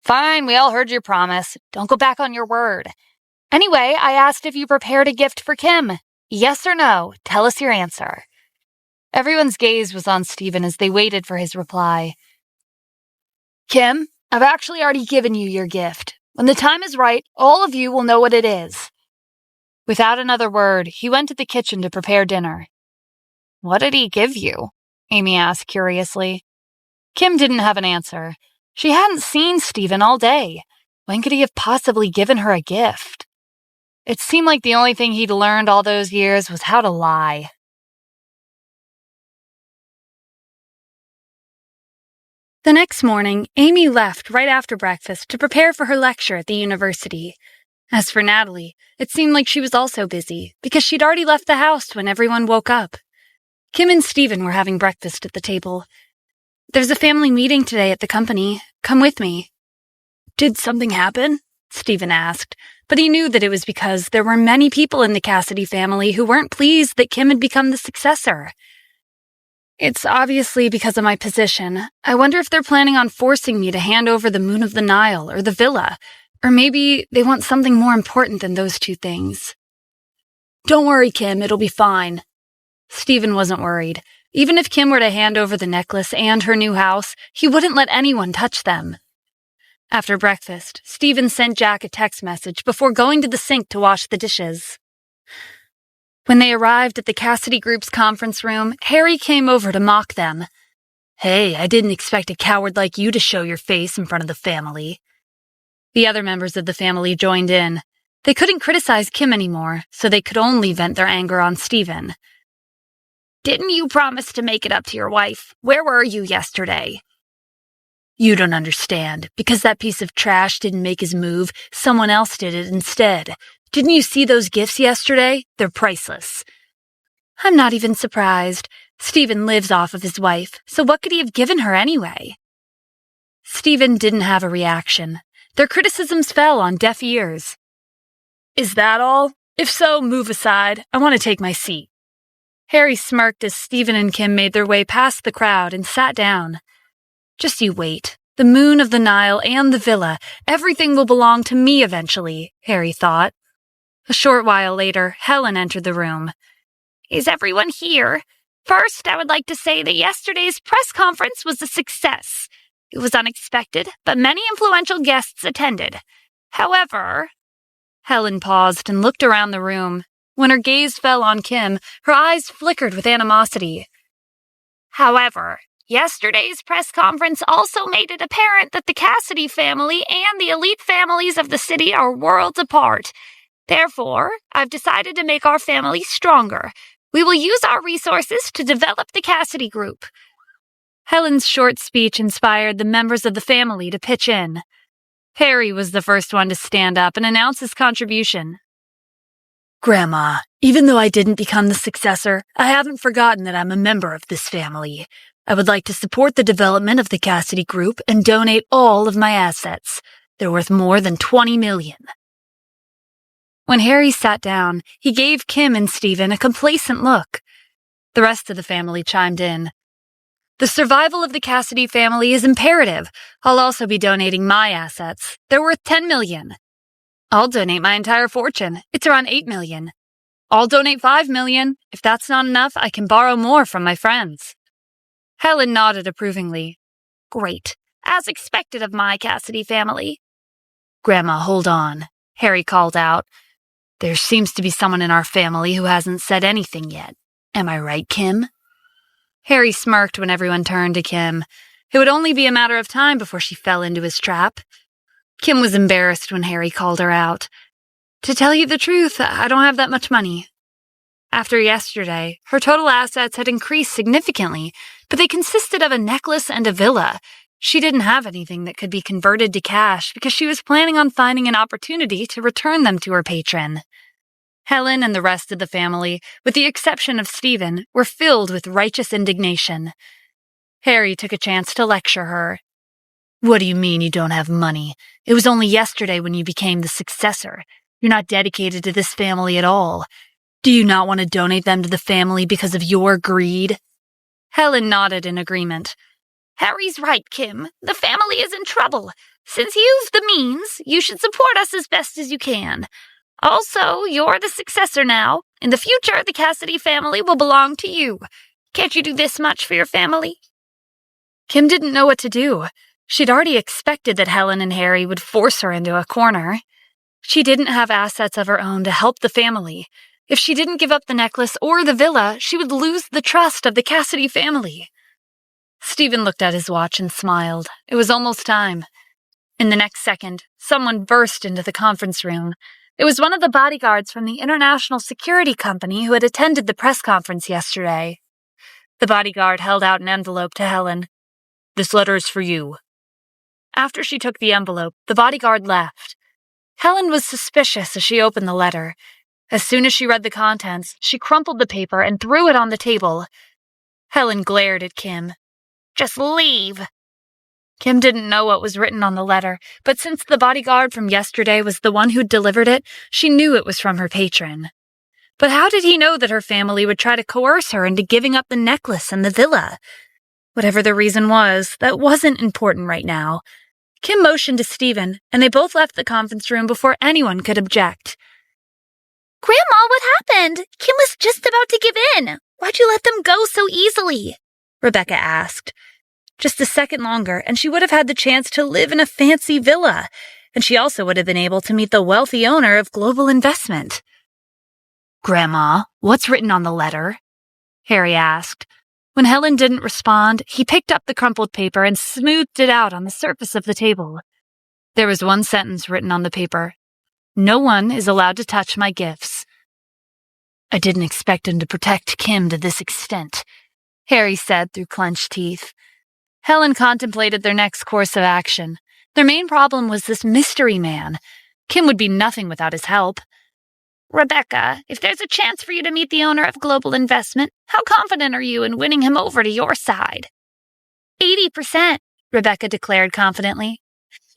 Fine, we all heard your promise. Don't go back on your word. Anyway, I asked if you prepared a gift for Kim. Yes or no? Tell us your answer. Everyone's gaze was on Steven as they waited for his reply. Kim, I've actually already given you your gift. When the time is right, all of you will know what it is. Without another word, he went to the kitchen to prepare dinner. What did he give you? Amy asked curiously. Kim didn't have an answer. She hadn't seen Steven all day. When could he have possibly given her a gift? It seemed like the only thing he'd learned all those years was how to lie. The next morning, Amy left right after breakfast to prepare for her lecture at the university. As for Natalie, it seemed like she was also busy, because she'd already left the house when everyone woke up. Kim and Steven were having breakfast at the table. There's a family meeting today at the company. Come with me. Did something happen? Stephen asked, but he knew that it was because there were many people in the Cassidy family who weren't pleased that Kim had become the successor. It's obviously because of my position. I wonder if they're planning on forcing me to hand over the Moon of the Nile or the villa, or maybe they want something more important than those two things. Don't worry, Kim, it'll be fine. Stephen wasn't worried. Even if Kim were to hand over the necklace and her new house, he wouldn't let anyone touch them. After breakfast, Stephen sent Jack a text message before going to the sink to wash the dishes. When they arrived at the Cassidy Group's conference room, Harry came over to mock them. Hey, I didn't expect a coward like you to show your face in front of the family. The other members of the family joined in. They couldn't criticize Kim anymore, so they could only vent their anger on Stephen. Didn't you promise to make it up to your wife? Where were you yesterday? You don't understand. Because that piece of trash didn't make his move, someone else did it instead. Didn't you see those gifts yesterday? They're priceless. I'm not even surprised. Stephen lives off of his wife, so what could he have given her anyway? Stephen didn't have a reaction. Their criticisms fell on deaf ears. Is that all? If so, move aside. I want to take my seat. Harry smirked as Stephen and Kim made their way past the crowd and sat down. Just you wait. The Moon of the Nile and the villa, everything will belong to me eventually, Harry thought. A short while later, Helen entered the room. Is everyone here? First, I would like to say that yesterday's press conference was a success. It was unexpected, but many influential guests attended. However, Helen paused and looked around the room. When her gaze fell on Kim, her eyes flickered with animosity. However, yesterday's press conference also made it apparent that the Cassidy family and the elite families of the city are worlds apart. Therefore, I've decided to make our family stronger. We will use our resources to develop the Cassidy Group. Helen's short speech inspired the members of the family to pitch in. Harry was the first one to stand up and announce his contribution. Grandma, even though I didn't become the successor, I haven't forgotten that I'm a member of this family. I would like to support the development of the Cassidy Group and donate all of my assets. They're worth more than $20 million. When Harry sat down, he gave Kim and Stephen a complacent look. The rest of the family chimed in. The survival of the Cassidy family is imperative. I'll also be donating my assets. They're worth $10 million. I'll donate my entire fortune. It's around $8 million. I'll donate $5 million. If that's not enough, I can borrow more from my friends. Helen nodded approvingly. Great. As expected of my Cassidy family. Grandma, hold on, Harry called out. There seems to be someone in our family who hasn't said anything yet. Am I right, Kim? Harry smirked when everyone turned to Kim. It would only be a matter of time before she fell into his trap. Kim was embarrassed when Harry called her out. To tell you the truth, I don't have that much money. After yesterday, her total assets had increased significantly, but they consisted of a necklace and a villa. She didn't have anything that could be converted to cash because she was planning on finding an opportunity to return them to her patron. Helen and the rest of the family, with the exception of Stephen, were filled with righteous indignation. Harry took a chance to lecture her. What do you mean you don't have money? It was only yesterday when you became the successor. You're not dedicated to this family at all. Do you not want to donate them to the family because of your greed? Helen nodded in agreement. Harry's right, Kim. The family is in trouble. Since you've the means, you should support us as best as you can. Also, you're the successor now. In the future, the Cassidy family will belong to you. Can't you do this much for your family? Kim didn't know what to do. She'd already expected that Helen and Harry would force her into a corner. She didn't have assets of her own to help the family. If she didn't give up the necklace or the villa, she would lose the trust of the Cassidy family. Stephen looked at his watch and smiled. It was almost time. In the next second, someone burst into the conference room. It was one of the bodyguards from the international security company who had attended the press conference yesterday. The bodyguard held out an envelope to Helen. This letter is for you. After she took the envelope, the bodyguard left. Helen was suspicious as she opened the letter. As soon as she read the contents, she crumpled the paper and threw it on the table. Helen glared at Kim. Just leave." Kim didn't know what was written on the letter, but since the bodyguard from yesterday was the one who'd delivered it, she knew it was from her patron. But how did he know that her family would try to coerce her into giving up the necklace and the villa? Whatever the reason was, that wasn't important right now. Kim motioned to Stephen, and they both left the conference room before anyone could object. Grandma, what happened? Kim was just about to give in. Why'd you let them go so easily? Rebecca asked. Just a second longer, and she would have had the chance to live in a fancy villa, and she also would have been able to meet the wealthy owner of Global Investment. "Grandma, what's written on the letter?" Harry asked. When Helen didn't respond, he picked up the crumpled paper and smoothed it out on the surface of the table. There was one sentence written on the paper. "No one is allowed to touch my gifts." "I didn't expect him to protect Kim to this extent," Harry said through clenched teeth. Helen contemplated their next course of action. Their main problem was this mystery man. Kim would be nothing without his help. "Rebecca, if there's a chance for you to meet the owner of Global Investment, how confident are you in winning him over to your side?" 80%, Rebecca declared confidently.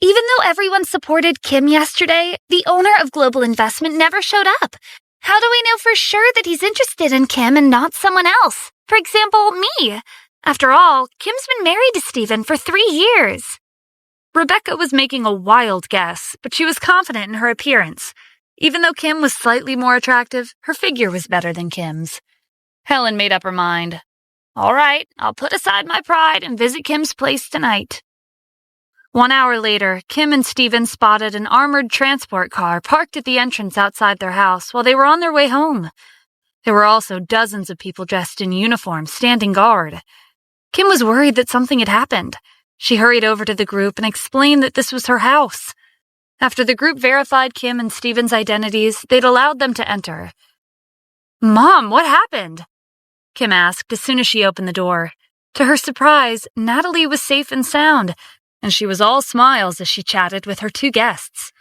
"Even though everyone supported Kim yesterday, the owner of Global Investment never showed up. How do we know for sure that he's interested in Kim and not someone else? For example, me. After all, Kim's been married to Stephen for 3 years. Rebecca was making a wild guess, but she was confident in her appearance. Even though Kim was slightly more attractive, her figure was better than Kim's. Helen made up her mind. "All right, I'll put aside my pride and visit Kim's place tonight." 1 hour later, Kim and Stephen spotted an armored transport car parked at the entrance outside their house while they were on their way home. There were also dozens of people dressed in uniform standing guard. Kim was worried that something had happened. She hurried over to the group and explained that this was her house. After the group verified Kim and Stephen's identities, they'd allowed them to enter. "Mom, what happened?" Kim asked as soon as she opened the door. To her surprise, Natalie was safe and sound, and she was all smiles as she chatted with her 2 guests.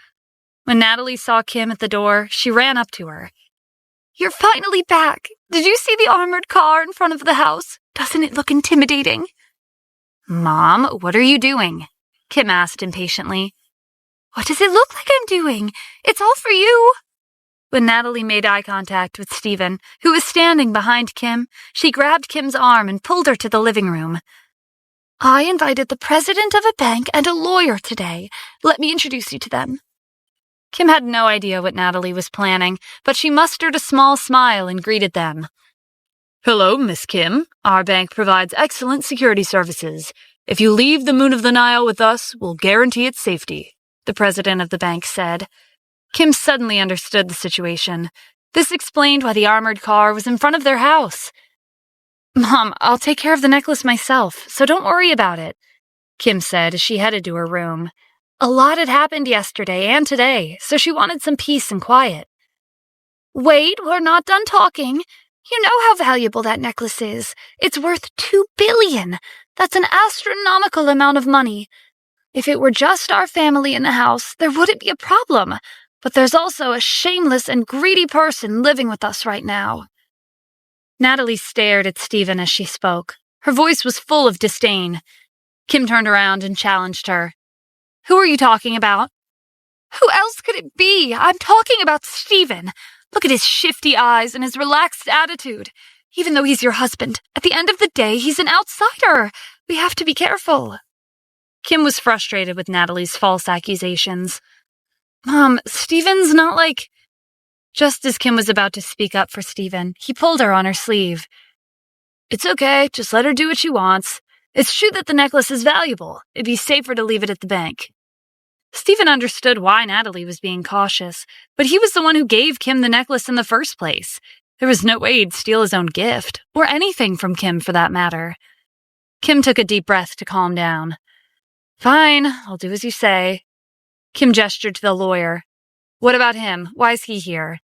When Natalie saw Kim at the door, she ran up to her. "You're finally back. Did you see the armored car in front of the house? Doesn't it look intimidating?" "Mom, what are you doing?" Kim asked impatiently. "What does it look like I'm doing? It's all for you." When Natalie made eye contact with Stephen, who was standing behind Kim, she grabbed Kim's arm and pulled her to the living room. "I invited the president of a bank and a lawyer today. Let me introduce you to them." Kim had no idea what Natalie was planning, but she mustered a small smile and greeted them. "Hello, Miss Kim. Our bank provides excellent security services. If you leave the Moon of the Nile with us, we'll guarantee its safety," the president of the bank said. Kim suddenly understood the situation. This explained why the armored car was in front of their house. "Mom, I'll take care of the necklace myself, so don't worry about it," Kim said as she headed to her room. A lot had happened yesterday and today, so she wanted some peace and quiet. "Wait, we're not done talking. You know how valuable that necklace is. It's worth $2 billion. That's an astronomical amount of money. If it were just our family in the house, there wouldn't be a problem. But there's also a shameless and greedy person living with us right now." Natalie stared at Stephen as she spoke. Her voice was full of disdain. Kim turned around and challenged her. "Who are you talking about?" "Who else could it be? I'm talking about Stephen. Look at his shifty eyes and his relaxed attitude. Even though he's your husband, at the end of the day, he's an outsider. We have to be careful." Kim was frustrated with Natalie's false accusations. "Mom, Stephen's not like—" Just as Kim was about to speak up for Stephen, he pulled her on her sleeve. "It's okay, just let her do what she wants. It's true that the necklace is valuable. It'd be safer to leave it at the bank." Stephen understood why Natalie was being cautious, but he was the one who gave Kim the necklace in the first place. There was no way he'd steal his own gift, or anything from Kim for that matter. Kim took a deep breath to calm down. "Fine, I'll do as you say." Kim gestured to the lawyer. "What about him? Why is he here?"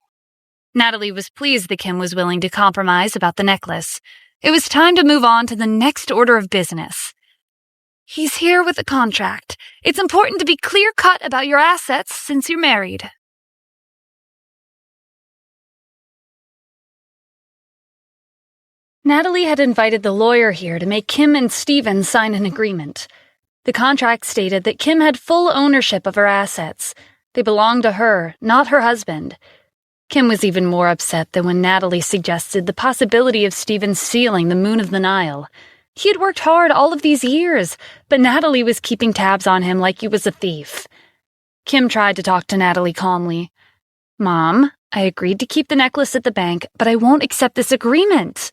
Natalie was pleased that Kim was willing to compromise about the necklace. It was time to move on to the next order of business. "He's here with a contract. It's important to be clear-cut about your assets since you're married." Natalie had invited the lawyer here to make Kim and Stephen sign an agreement. The contract stated that Kim had full ownership of her assets. They belonged to her, not her husband. Kim was even more upset than when Natalie suggested the possibility of Stephen stealing the Moon of the Nile. He had worked hard all of these years, but Natalie was keeping tabs on him like he was a thief. Kim tried to talk to Natalie calmly. "Mom, I agreed to keep the necklace at the bank, but I won't accept this agreement."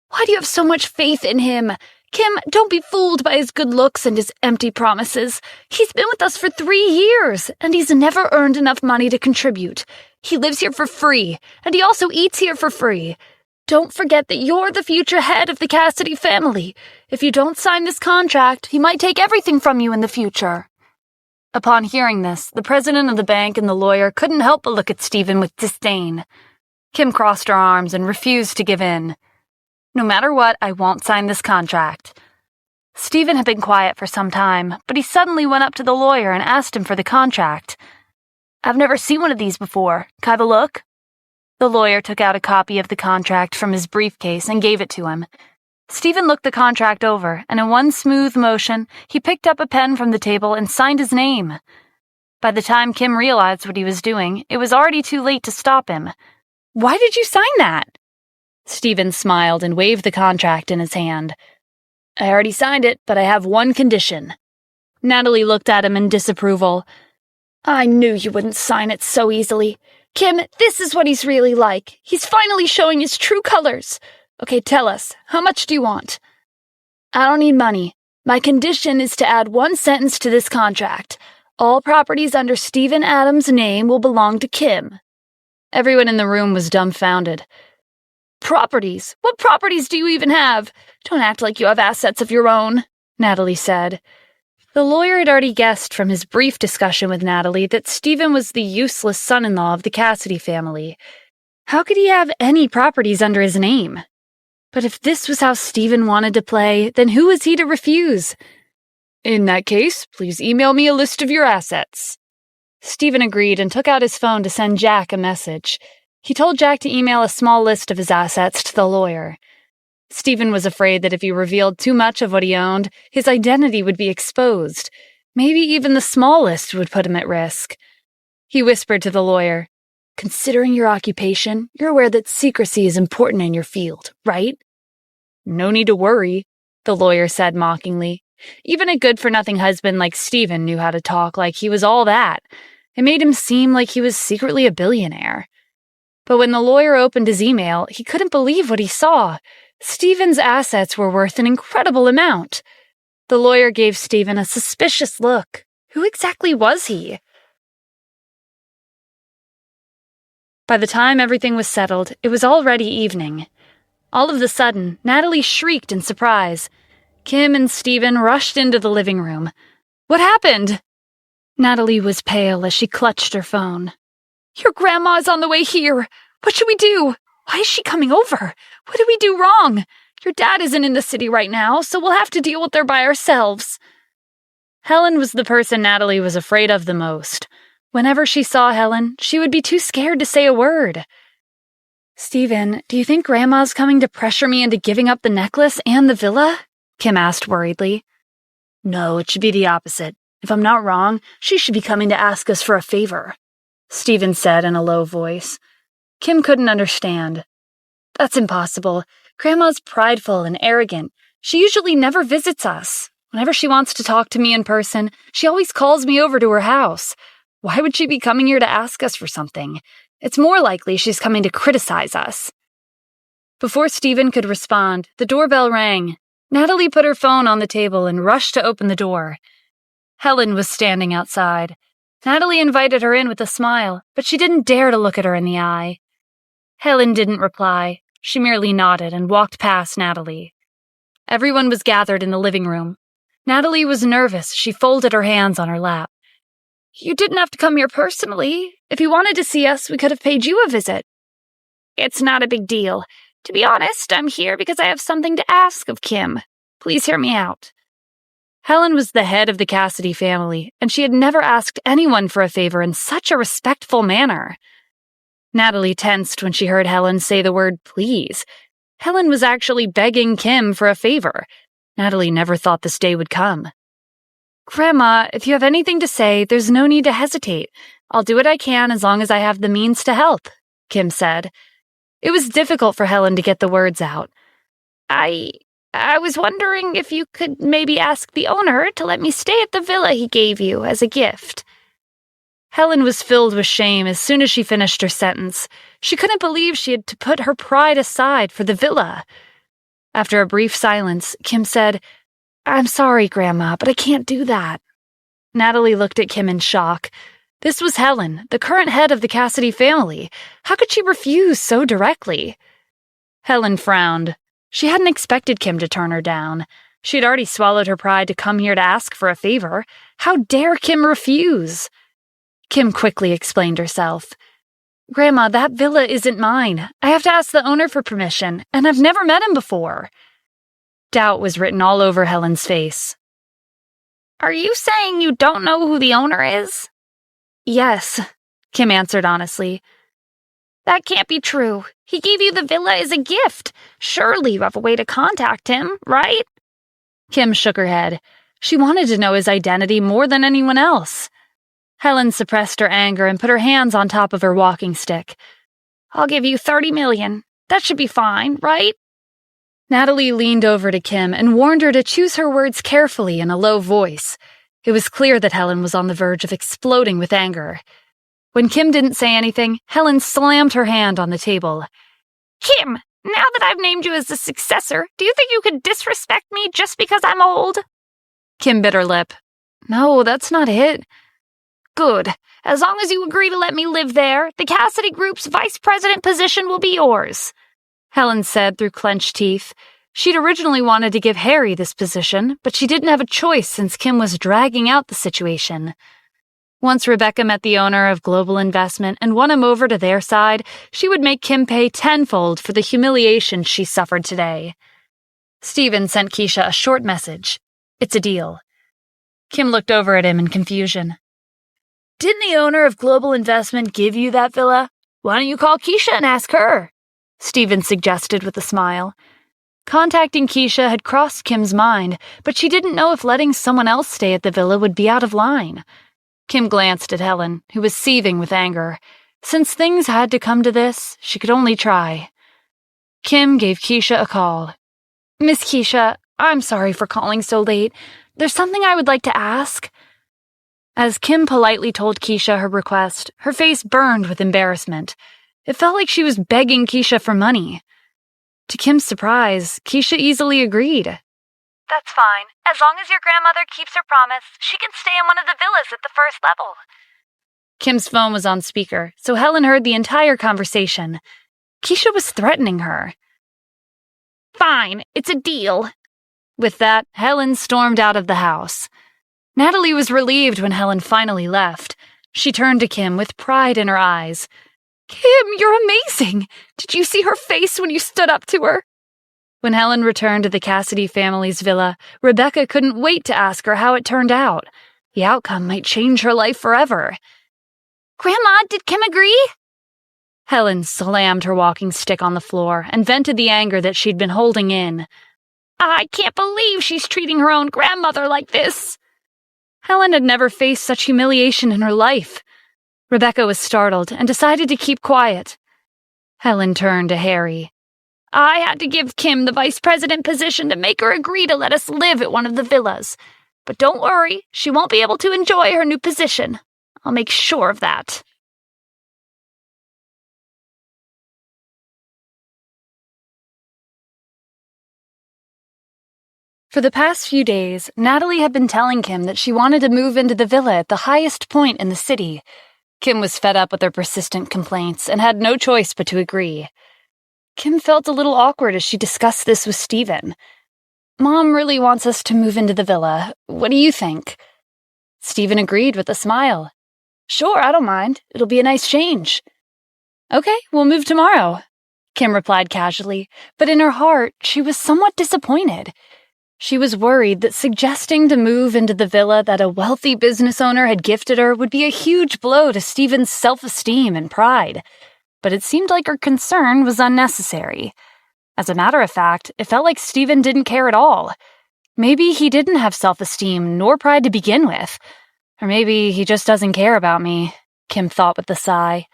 Why do you have so much faith in him? Kim, don't be fooled by his good looks and his empty promises. He's been with us for 3 years, and he's never earned enough money to contribute. He lives here for free, and he also eats here for free. Don't forget that you're the future head of the Cassidy family. If you don't sign this contract, he might take everything from you in the future. Upon hearing this, the president of the bank and the lawyer couldn't help but look at Stephen with disdain. Kim crossed her arms and refused to give in. "No matter what, I won't sign this contract." Stephen had been quiet for some time, but he suddenly went up to the lawyer and asked him for the contract. "I've never seen one of these before. Can I have a look?" The lawyer took out a copy of the contract from his briefcase and gave it to him. Stephen looked the contract over, and in one smooth motion, he picked up a pen from the table and signed his name. By the time Kim realized what he was doing, it was already too late to stop him. "Why did you sign that?" Stephen smiled and waved the contract in his hand. "I already signed it, but I have one condition." Natalie looked at him in disapproval. I knew you wouldn't sign it so easily. Kim, this is what he's really like. He's finally showing his true colors. Okay, tell us, how much do you want? I don't need money. My condition is to add one sentence to this contract. All properties under Stephen Adams' name will belong to Kim. Everyone in the room was dumbfounded. Properties? What properties do you even have? Don't act like you have assets of your own, Natalie said. The lawyer had already guessed from his brief discussion with Natalie that Stephen was the useless son-in-law of the Cassidy family. How could he have any properties under his name? But if this was how Stephen wanted to play, then who was he to refuse? "In that case, please email me a list of your assets." Stephen agreed and took out his phone to send Jack a message. He told Jack to email a small list of his assets to the lawyer. Stephen was afraid that if he revealed too much of what he owned, his identity would be exposed. Maybe even the smallest would put him at risk. He whispered to the lawyer, "Considering your occupation, you're aware that secrecy is important in your field, right?" "No need to worry," the lawyer said mockingly. Even a good-for-nothing husband like Stephen knew how to talk like he was all that. It made him seem like he was secretly a billionaire. But when the lawyer opened his email, he couldn't believe what he saw. Stephen's assets were worth an incredible amount. The lawyer gave Stephen a suspicious look. Who exactly was he? By the time everything was settled, it was already evening. All of a sudden, Natalie shrieked in surprise. Kim and Stephen rushed into the living room. "What happened?" Natalie was pale as she clutched her phone. "Your grandma's on the way here. What should we do? Why is she coming over? What did we do wrong? Your dad isn't in the city right now, so we'll have to deal with her by ourselves." Helen was the person Natalie was afraid of the most. Whenever she saw Helen, she would be too scared to say a word. "Stephen, do you think Grandma's coming to pressure me into giving up the necklace and the villa?" Kim asked worriedly. "No, it should be the opposite. If I'm not wrong, she should be coming to ask us for a favor," Stephen said in a low voice. Kim couldn't understand. "That's impossible. Grandma's prideful and arrogant. She usually never visits us. Whenever she wants to talk to me in person, she always calls me over to her house. Why would she be coming here to ask us for something? It's more likely she's coming to criticize us." Before Stephen could respond, the doorbell rang. Natalie put her phone on the table and rushed to open the door. Helen was standing outside. Natalie invited her in with a smile, but she didn't dare to look at her in the eye. Helen didn't reply. She merely nodded and walked past Natalie. Everyone was gathered in the living room. Natalie was nervous. She folded her hands on her lap. "You didn't have to come here personally. If you wanted to see us, we could have paid you a visit." "It's not a big deal. To be honest, I'm here because I have something to ask of Kim. Please hear me out." Helen was the head of the Cassidy family, and she had never asked anyone for a favor in such a respectful manner. Natalie tensed when she heard Helen say the word please. Helen was actually begging Kim for a favor. Natalie never thought this day would come. "Grandma, if you have anything to say, there's no need to hesitate. I'll do what I can as long as I have the means to help," Kim said. It was difficult for Helen to get the words out. I was wondering if you could maybe ask the owner to let me stay at the villa he gave you as a gift." Helen was filled with shame as soon as she finished her sentence. She couldn't believe she had to put her pride aside for the villa. After a brief silence, Kim said, "I'm sorry, Grandma, but I can't do that." Natalie looked at Kim in shock. This was Helen, the current head of the Cassidy family. How could she refuse so directly? Helen frowned. She hadn't expected Kim to turn her down. She had already swallowed her pride to come here to ask for a favor. How dare Kim refuse? Kim quickly explained herself. "Grandma, that villa isn't mine. I have to ask the owner for permission, and I've never met him before." Doubt was written all over Helen's face. "Are you saying you don't know who the owner is?" "Yes," Kim answered honestly. "That can't be true. He gave you the villa as a gift. Surely you have a way to contact him, right?" Kim shook her head. She wanted to know his identity more than anyone else. Helen suppressed her anger and put her hands on top of her walking stick. "I'll give you 30 million. That should be fine, right?" Natalie leaned over to Kim and warned her to choose her words carefully in a low voice. It was clear that Helen was on the verge of exploding with anger. When Kim didn't say anything, Helen slammed her hand on the table. "Kim, now that I've named you as the successor, do you think you could disrespect me just because I'm old?" Kim bit her lip. "No, that's not it." "Good. As long as you agree to let me live there, the Cassidy Group's vice president position will be yours," Helen said through clenched teeth. She'd originally wanted to give Harry this position, but she didn't have a choice since Kim was dragging out the situation. Once Rebecca met the owner of Global Investment and won him over to their side, she would make Kim pay tenfold for the humiliation she suffered today. Stephen sent Keisha a short message. "It's a deal." Kim looked over at him in confusion. "Didn't the owner of Global Investment give you that villa? Why don't you call Keisha and ask her?" Stephen suggested with a smile. Contacting Keisha had crossed Kim's mind, but she didn't know if letting someone else stay at the villa would be out of line. Kim glanced at Helen, who was seething with anger. Since things had to come to this, she could only try. Kim gave Keisha a call. "Miss Keisha, I'm sorry for calling so late. There's something I would like to ask." As Kim politely told Keisha her request, her face burned with embarrassment. It felt like she was begging Keisha for money. To Kim's surprise, Keisha easily agreed. "That's fine. As long as your grandmother keeps her promise, she can stay in one of the villas at the first level." Kim's phone was on speaker, so Helen heard the entire conversation. Keisha was threatening her. "Fine, it's a deal." With that, Helen stormed out of the house. Natalie was relieved when Helen finally left. She turned to Kim with pride in her eyes. "Kim, you're amazing! Did you see her face when you stood up to her?" When Helen returned to the Cassidy family's villa, Rebecca couldn't wait to ask her how it turned out. The outcome might change her life forever. "Grandma, did Kim agree?" Helen slammed her walking stick on the floor and vented the anger that she'd been holding in. "I can't believe she's treating her own grandmother like this." Helen had never faced such humiliation in her life. Rebecca was startled and decided to keep quiet. Helen turned to Harry. "I had to give Kim the vice president position to make her agree to let us live at one of the villas. But don't worry, she won't be able to enjoy her new position. I'll make sure of that." For the past few days, Natalie had been telling Kim that she wanted to move into the villa at the highest point in the city. Kim was fed up with her persistent complaints and had no choice but to agree. Kim felt a little awkward as she discussed this with Stephen. "Mom really wants us to move into the villa. What do you think?" Stephen agreed with a smile. "Sure, I don't mind. It'll be a nice change." "Okay, we'll move tomorrow," Kim replied casually, but in her heart, she was somewhat disappointed. She was worried that suggesting to move into the villa that a wealthy business owner had gifted her would be a huge blow to Stephen's self-esteem and pride. But it seemed like her concern was unnecessary. As a matter of fact, it felt like Stephen didn't care at all. Maybe he didn't have self-esteem nor pride to begin with. Or maybe he just doesn't care about me, Kim thought with a sigh.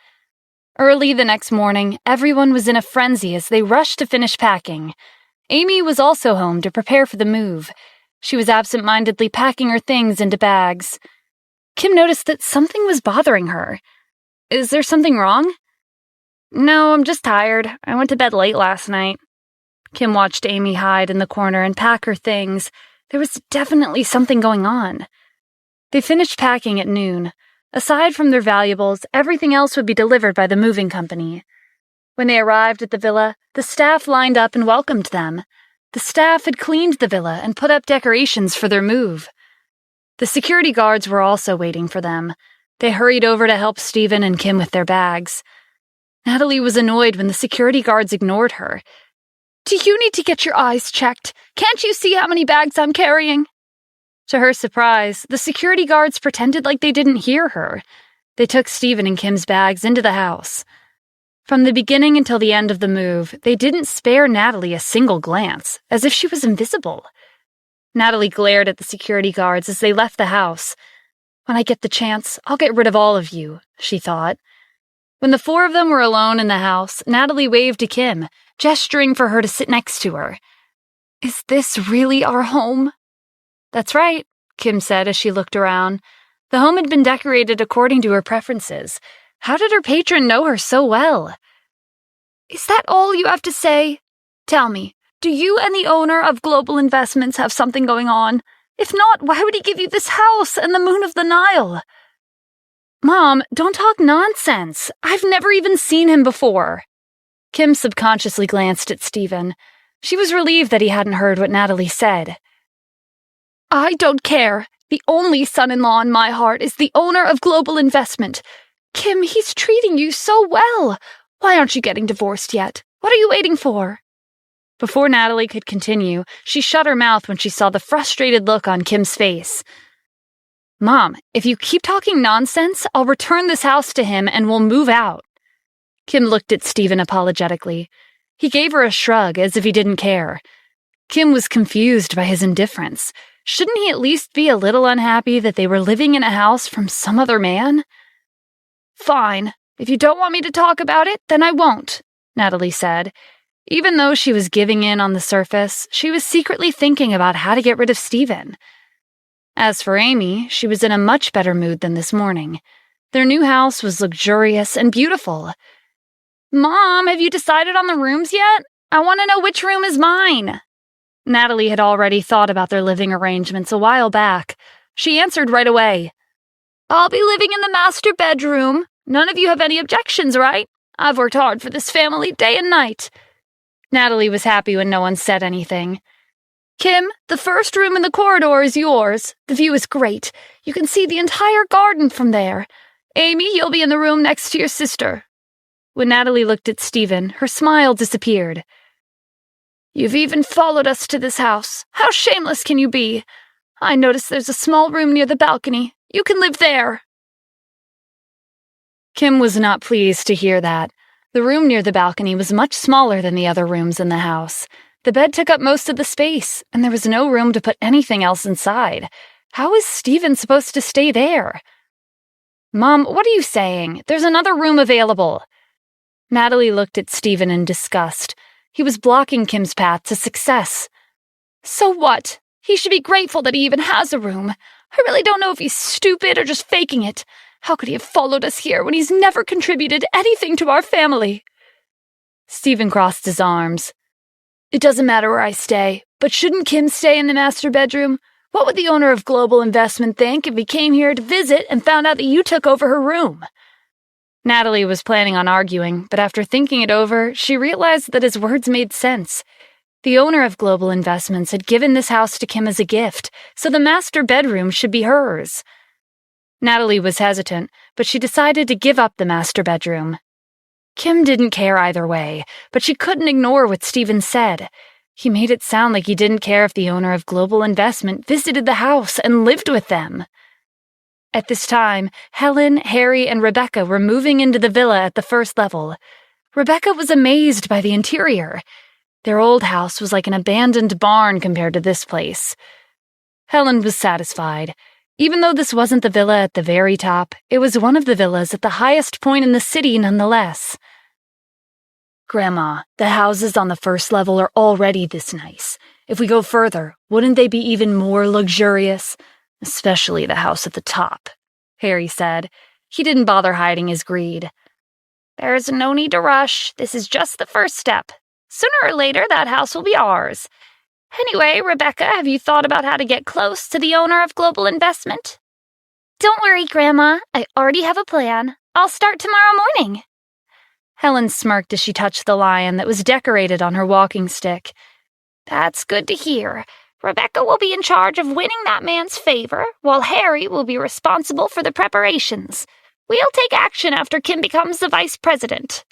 Early the next morning, everyone was in a frenzy as they rushed to finish packing. Amy was also home to prepare for the move. She was absent-mindedly packing her things into bags. Kim noticed that something was bothering her. Is there something wrong? No, I'm just tired. I went to bed late last night. Kim watched Amy hide in the corner and pack her things. There was definitely something going on. They finished packing at noon. Aside from their valuables, everything else would be delivered by the moving company. When they arrived at the villa, the staff lined up and welcomed them. The staff had cleaned the villa and put up decorations for their move. The security guards were also waiting for them. They hurried over to help Stephen and Kim with their bags. Natalie was annoyed when the security guards ignored her. Do you need to get your eyes checked? Can't you see how many bags I'm carrying? To her surprise, the security guards pretended like they didn't hear her. They took Stephen and Kim's bags into the house. From the beginning until the end of the move, they didn't spare Natalie a single glance, as if she was invisible. Natalie glared at the security guards as they left the house. When I get the chance, I'll get rid of all of you, she thought. When the four of them were alone in the house, Natalie waved to Kim, gesturing for her to sit next to her. Is this really our home? That's right, Kim said as she looked around. The home had been decorated according to her preferences. How did her patron know her so well? Is that all you have to say? Tell me, do you and the owner of Global Investments have something going on? If not, why would he give you this house and the Moon of the Nile? Mom, don't talk nonsense. I've never even seen him before. Kim subconsciously glanced at Stephen. She was relieved that he hadn't heard what Natalie said. I don't care. The only son-in-law in my heart is the owner of Global Investment. Kim, he's treating you so well. Why aren't you getting divorced yet? What are you waiting for? Before Natalie could continue, she shut her mouth when she saw the frustrated look on Kim's face. Mom, if you keep talking nonsense, I'll return this house to him and we'll move out. Kim looked at Stephen apologetically. He gave her a shrug as if he didn't care. Kim was confused by his indifference. Shouldn't he at least be a little unhappy that they were living in a house from some other man? Fine. If you don't want me to talk about it, then I won't, Natalie said. Even though she was giving in on the surface, she was secretly thinking about how to get rid of Stephen. As for Amy, she was in a much better mood than this morning. Their new house was luxurious and beautiful. Mom, have you decided on the rooms yet? I want to know which room is mine. Natalie had already thought about their living arrangements a while back. She answered right away. I'll be living in the master bedroom. None of you have any objections, right? I've worked hard for this family day and night. Natalie was happy when no one said anything. Kim, the first room in the corridor is yours. The view is great. You can see the entire garden from there. Amy, you'll be in the room next to your sister. When Natalie looked at Stephen, her smile disappeared. You've even followed us to this house. How shameless can you be? I noticed there's a small room near the balcony. You can live there. Kim was not pleased to hear that. The room near the balcony was much smaller than the other rooms in the house. The bed took up most of the space, and there was no room to put anything else inside. How is Stephen supposed to stay there? Mom, what are you saying? There's another room available. Natalie looked at Stephen in disgust. He was blocking Kim's path to success. So what? He should be grateful that he even has a room. I really don't know if he's stupid or just faking it. How could he have followed us here when he's never contributed anything to our family? Stephen crossed his arms. It doesn't matter where I stay, but shouldn't Kim stay in the master bedroom? What would the owner of Global Investment think if he came here to visit and found out that you took over her room? Natalie was planning on arguing, but after thinking it over, she realized that his words made sense. The owner of Global Investments had given this house to Kim as a gift, so the master bedroom should be hers. Natalie was hesitant, but she decided to give up the master bedroom. Kim didn't care either way, but she couldn't ignore what Stephen said. He made it sound like he didn't care if the owner of Global Investment visited the house and lived with them. At this time, Helen, Harry, and Rebecca were moving into the villa at the first level. Rebecca was amazed by the interior. Their old house was like an abandoned barn compared to this place. Helen was satisfied. Even though this wasn't the villa at the very top, it was one of the villas at the highest point in the city nonetheless. Grandma, the houses on the first level are already this nice. If we go further, wouldn't they be even more luxurious? Especially the house at the top, Harry said. He didn't bother hiding his greed. There's no need to rush. This is just the first step. Sooner or later, that house will be ours. Anyway, Rebecca, have you thought about how to get close to the owner of Global Investment? Don't worry, Grandma. I already have a plan. I'll start tomorrow morning. Helen smirked as she touched the lion that was decorated on her walking stick. That's good to hear. Rebecca will be in charge of winning that man's favor, while Harry will be responsible for the preparations. We'll take action after Kim becomes the vice president.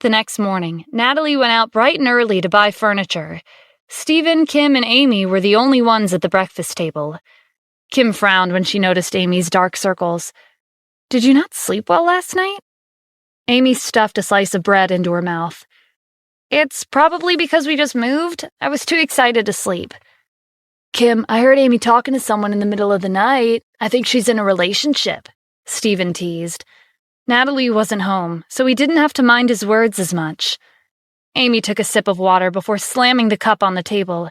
The next morning, Natalie went out bright and early to buy furniture. Stephen, Kim, and Amy were the only ones at the breakfast table. Kim frowned when she noticed Amy's dark circles. Did you not sleep well last night? Amy stuffed a slice of bread into her mouth. It's probably because we just moved. I was too excited to sleep. Kim, I heard Amy talking to someone in the middle of the night. I think she's in a relationship, Stephen teased. Natalie wasn't home, so he didn't have to mind his words as much. Amy took a sip of water before slamming the cup on the table.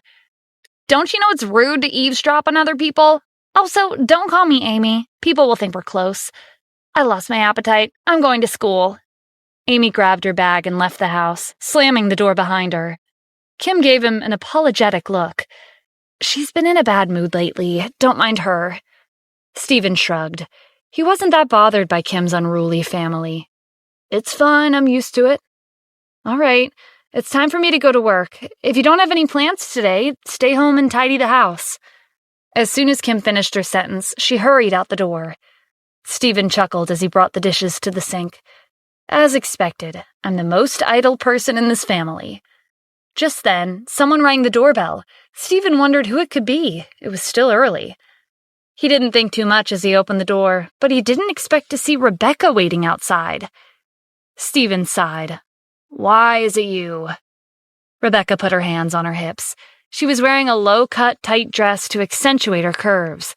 Don't you know it's rude to eavesdrop on other people? Also, don't call me Amy. People will think we're close. I lost my appetite. I'm going to school. Amy grabbed her bag and left the house, slamming the door behind her. Kim gave him an apologetic look. She's been in a bad mood lately. Don't mind her. Stephen shrugged. He wasn't that bothered by Kim's unruly family. It's fine, I'm used to it. All right, it's time for me to go to work. If you don't have any plans today, stay home and tidy the house. As soon as Kim finished her sentence, she hurried out the door. Stephen chuckled as he brought the dishes to the sink. As expected, I'm the most idle person in this family. Just then, someone rang the doorbell. Stephen wondered who it could be. It was still early. He didn't think too much as he opened the door, but he didn't expect to see Rebecca waiting outside. Stephen sighed. Why is it you? Rebecca put her hands on her hips. She was wearing a low-cut, tight dress to accentuate her curves.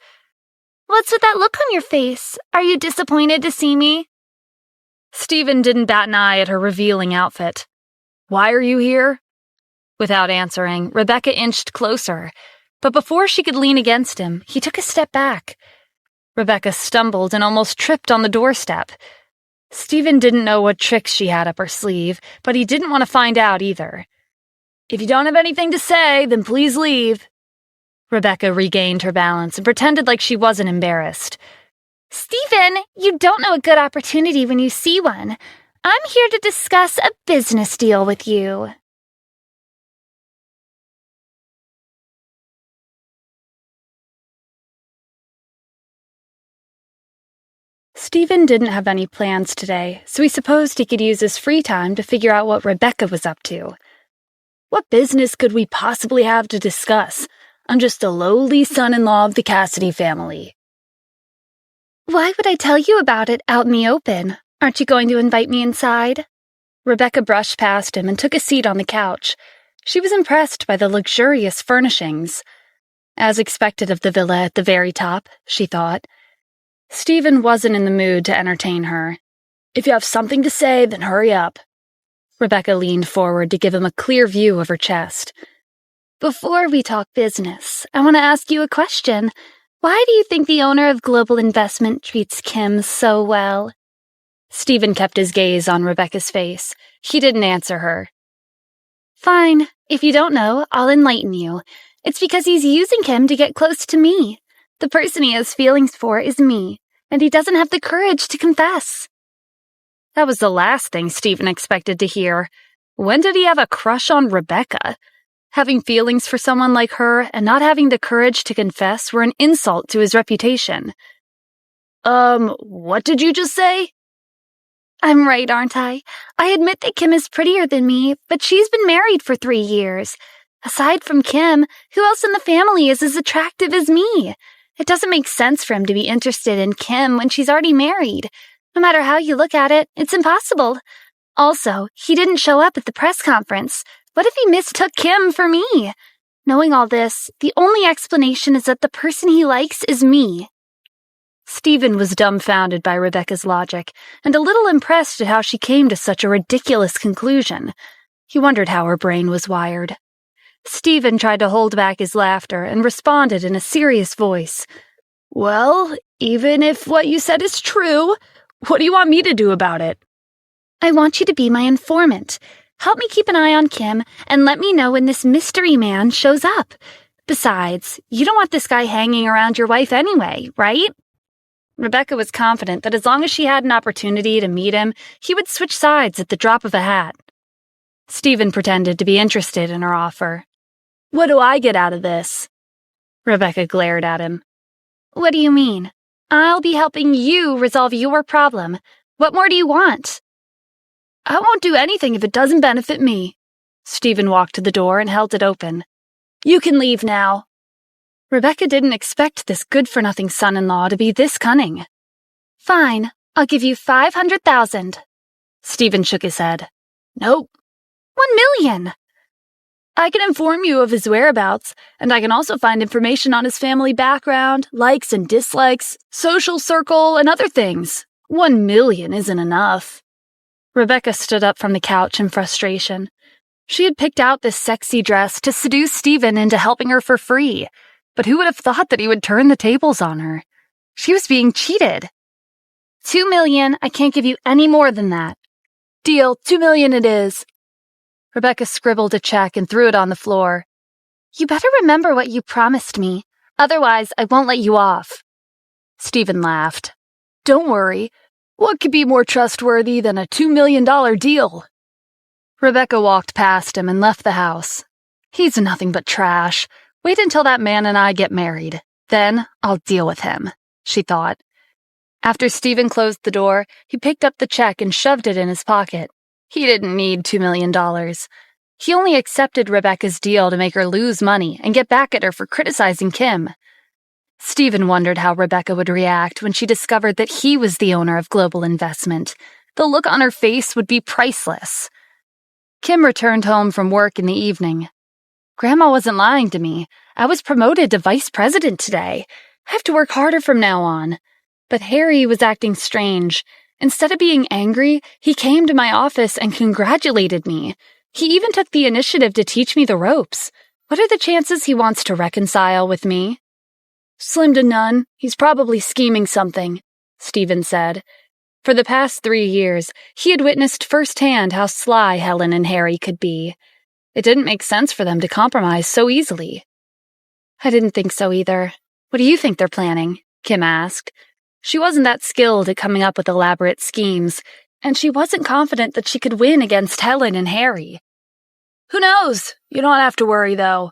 What's with that look on your face? Are you disappointed to see me? Stephen didn't bat an eye at her revealing outfit. Why are you here? Without answering, Rebecca inched closer, but before she could lean against him, he took a step back. Rebecca stumbled and almost tripped on the doorstep. Stephen didn't know what tricks she had up her sleeve, but he didn't want to find out either. If you don't have anything to say, then please leave. Rebecca regained her balance and pretended like she wasn't embarrassed. Stephen, you don't know a good opportunity when you see one. I'm here to discuss a business deal with you. Stephen didn't have any plans today, so he supposed he could use his free time to figure out what Rebecca was up to. What business could we possibly have to discuss? I'm just a lowly son-in-law of the Cassidy family. Why would I tell you about it out in the open? Aren't you going to invite me inside? Rebecca brushed past him and took a seat on the couch. She was impressed by the luxurious furnishings. As expected of the villa at the very top, she thought. Stephen wasn't in the mood to entertain her. If you have something to say, then hurry up. Rebecca leaned forward to give him a clear view of her chest. Before we talk business, I want to ask you a question. Why do you think the owner of Global Investment treats Kim so well? Stephen kept his gaze on Rebecca's face. He didn't answer her. Fine. If you don't know, I'll enlighten you. It's because he's using Kim to get close to me. The person he has feelings for is me, and he doesn't have the courage to confess. That was the last thing Stephen expected to hear. When did he have a crush on Rebecca? Having feelings for someone like her and not having the courage to confess were an insult to his reputation. What did you just say? I'm right, aren't I? I admit that Kim is prettier than me, but she's been married for 3 years. Aside from Kim, who else in the family is as attractive as me? It doesn't make sense for him to be interested in Kim when she's already married. No matter how you look at it, it's impossible. Also, he didn't show up at the press conference. What if he mistook Kim for me? Knowing all this, the only explanation is that the person he likes is me. Stephen was dumbfounded by Rebecca's logic and a little impressed at how she came to such a ridiculous conclusion. He wondered how her brain was wired. Stephen tried to hold back his laughter and responded in a serious voice. Well, even if what you said is true, what do you want me to do about it? I want you to be my informant. Help me keep an eye on Kim and let me know when this mystery man shows up. Besides, you don't want this guy hanging around your wife anyway, right? Rebecca was confident that as long as she had an opportunity to meet him, he would switch sides at the drop of a hat. Stephen pretended to be interested in her offer. What do I get out of this? Rebecca glared at him. What do you mean? I'll be helping you resolve your problem. What more do you want? I won't do anything if it doesn't benefit me. Stephen walked to the door and held it open. You can leave now. Rebecca didn't expect this good-for-nothing son-in-law to be this cunning. Fine, I'll give you $500,000. Stephen shook his head. Nope. $1 million. I can inform you of his whereabouts, and I can also find information on his family background, likes and dislikes, social circle, and other things. $1 million isn't enough. Rebecca stood up from the couch in frustration. She had picked out this sexy dress to seduce Stephen into helping her for free, but who would have thought that he would turn the tables on her? She was being cheated. $2 million, I can't give you any more than that. Deal, $2 million it is. Rebecca scribbled a check and threw it on the floor. You better remember what you promised me. Otherwise, I won't let you off. Stephen laughed. Don't worry. What could be more trustworthy than a $2 million deal? Rebecca walked past him and left the house. He's nothing but trash. Wait until that man and I get married. Then I'll deal with him, she thought. After Stephen closed the door, he picked up the check and shoved it in his pocket. He didn't need $2 million. He only accepted Rebecca's deal to make her lose money and get back at her for criticizing Kim. Stephen wondered how Rebecca would react when she discovered that he was the owner of Global Investment. The look on her face would be priceless. Kim returned home from work in the evening. Grandma wasn't lying to me. I was promoted to vice president today. I have to work harder from now on. But Harry was acting strange. Instead of being angry, he came to my office and congratulated me. He even took the initiative to teach me the ropes. What are the chances he wants to reconcile with me? Slim to none. He's probably scheming something, Stephen said. For the past 3 years, he had witnessed firsthand how sly Helen and Harry could be. It didn't make sense for them to compromise so easily. I didn't think so either. What do you think they're planning? Kim asked. She wasn't that skilled at coming up with elaborate schemes, and she wasn't confident that she could win against Helen and Harry. Who knows? You don't have to worry, though.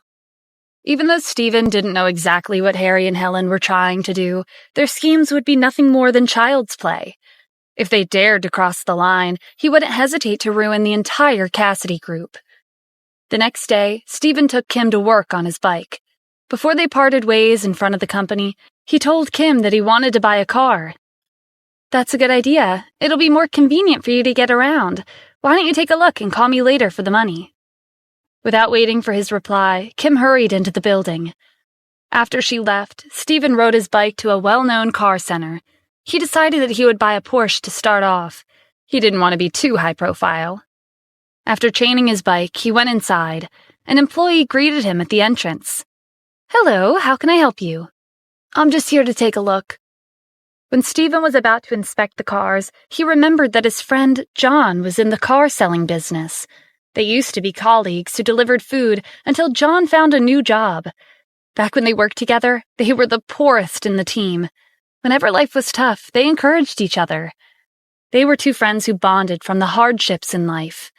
Even though Stephen didn't know exactly what Harry and Helen were trying to do, their schemes would be nothing more than child's play. If they dared to cross the line, he wouldn't hesitate to ruin the entire Cassidy group. The next day, Stephen took Kim to work on his bike. Before they parted ways in front of the company, he told Kim that he wanted to buy a car. That's a good idea. It'll be more convenient for you to get around. Why don't you take a look and call me later for the money? Without waiting for his reply, Kim hurried into the building. After she left, Stephen rode his bike to a well-known car center. He decided that he would buy a Porsche to start off. He didn't want to be too high-profile. After chaining his bike, he went inside. An employee greeted him at the entrance. Hello, how can I help you? I'm just here to take a look. When Stephen was about to inspect the cars, he remembered that his friend John was in the car-selling business. They used to be colleagues who delivered food until John found a new job. Back when they worked together, they were the poorest in the team. Whenever life was tough, they encouraged each other. They were two friends who bonded from the hardships in life.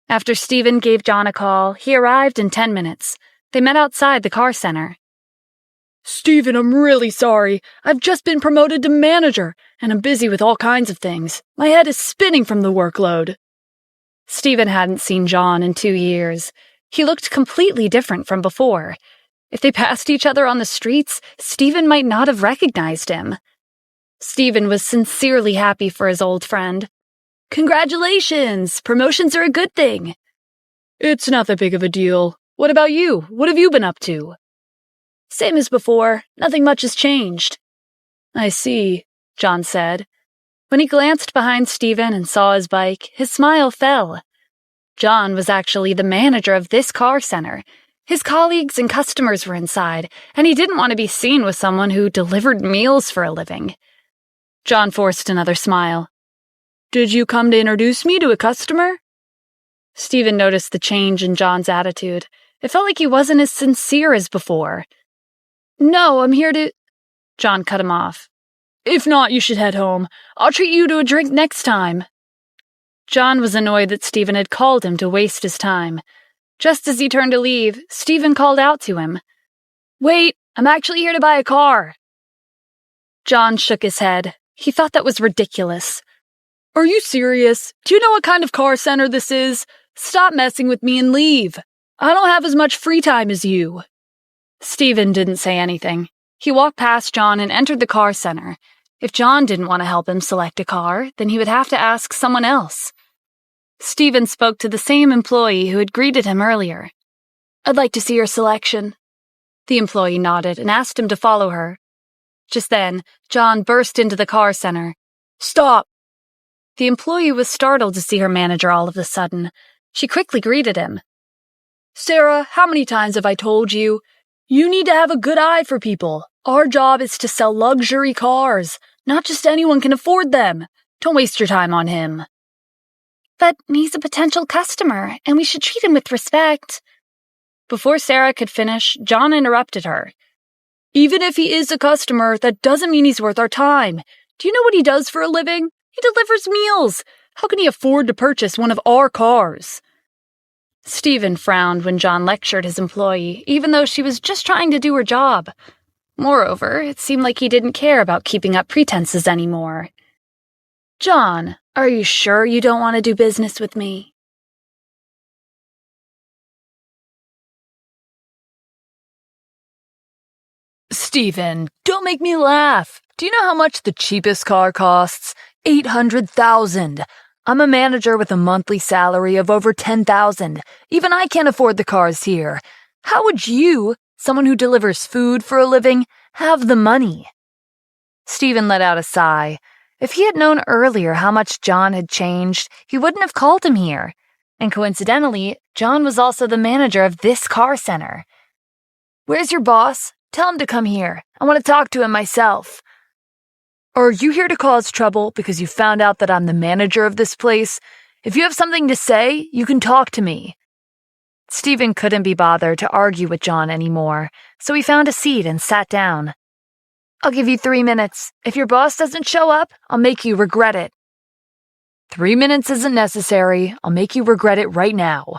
After Stephen gave John a call, he arrived in 10 minutes. They met outside the car center. Stephen, I'm really sorry. I've just been promoted to manager, and I'm busy with all kinds of things. My head is spinning from the workload. Stephen hadn't seen John in 2 years. He looked completely different from before. If they passed each other on the streets, Stephen might not have recognized him. Stephen was sincerely happy for his old friend. Congratulations! Promotions are a good thing. It's not that big of a deal. What about you? What have you been up to? Same as before. Nothing much has changed. I see, John said. When he glanced behind Stephen and saw his bike, his smile fell. John was actually the manager of this car center. His colleagues and customers were inside, and he didn't want to be seen with someone who delivered meals for a living. John forced another smile. Did you come to introduce me to a customer? Stephen noticed the change in John's attitude. It felt like he wasn't as sincere as before. No, I'm here to... John cut him off. If not, you should head home. I'll treat you to a drink next time. John was annoyed that Stephen had called him to waste his time. Just as he turned to leave, Stephen called out to him. Wait, I'm actually here to buy a car. John shook his head. He thought that was ridiculous. Are you serious? Do you know what kind of car center this is? Stop messing with me and leave. I don't have as much free time as you. Stephen didn't say anything. He walked past John and entered the car center. If John didn't want to help him select a car, then he would have to ask someone else. Stephen spoke to the same employee who had greeted him earlier. I'd like to see your selection. The employee nodded and asked him to follow her. Just then, John burst into the car center. Stop! The employee was startled to see her manager all of a sudden. She quickly greeted him. Sarah, how many times have I told you? You need to have a good eye for people. Our job is to sell luxury cars. Not just anyone can afford them. Don't waste your time on him. But he's a potential customer, and we should treat him with respect. Before Sarah could finish, John interrupted her. Even if he is a customer, that doesn't mean he's worth our time. Do you know what he does for a living? He delivers meals. How can he afford to purchase one of our cars? Stephen frowned when John lectured his employee, even though she was just trying to do her job. Moreover, it seemed like he didn't care about keeping up pretenses anymore. John, are you sure you don't want to do business with me? Stephen, don't make me laugh. Do you know how much the cheapest car costs? $800,000. I'm a manager with a monthly salary of over $10,000. Even I can't afford the cars here. How would you, someone who delivers food for a living, have the money? Stephen let out a sigh. If he had known earlier how much John had changed, he wouldn't have called him here. And coincidentally, John was also the manager of this car center. Where's your boss? Tell him to come here. I want to talk to him myself. Are you here to cause trouble because you found out that I'm the manager of this place? If you have something to say, you can talk to me. Stephen couldn't be bothered to argue with John anymore, so he found a seat and sat down. I'll give you 3 minutes. If your boss doesn't show up, I'll make you regret it. 3 minutes isn't necessary. I'll make you regret it right now.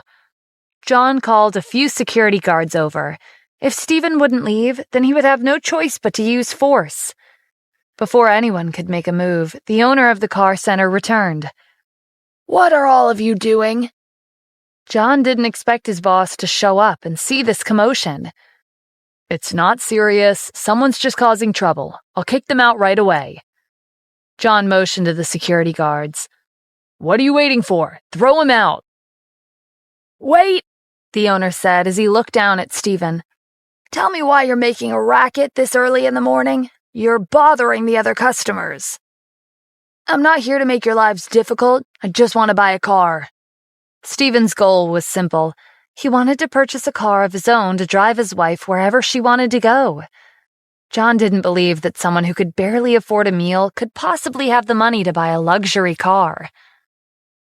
John called a few security guards over. If Stephen wouldn't leave, then he would have no choice but to use force. Before anyone could make a move, the owner of the car center returned. What are all of you doing? John didn't expect his boss to show up and see this commotion. It's not serious. Someone's just causing trouble. I'll kick them out right away. John motioned to the security guards. What are you waiting for? Throw him out. Wait, the owner said as he looked down at Stephen. Tell me why you're making a racket this early in the morning. You're bothering the other customers. I'm not here to make your lives difficult. I just want to buy a car. Stephen's goal was simple. He wanted to purchase a car of his own to drive his wife wherever she wanted to go. John didn't believe that someone who could barely afford a meal could possibly have the money to buy a luxury car.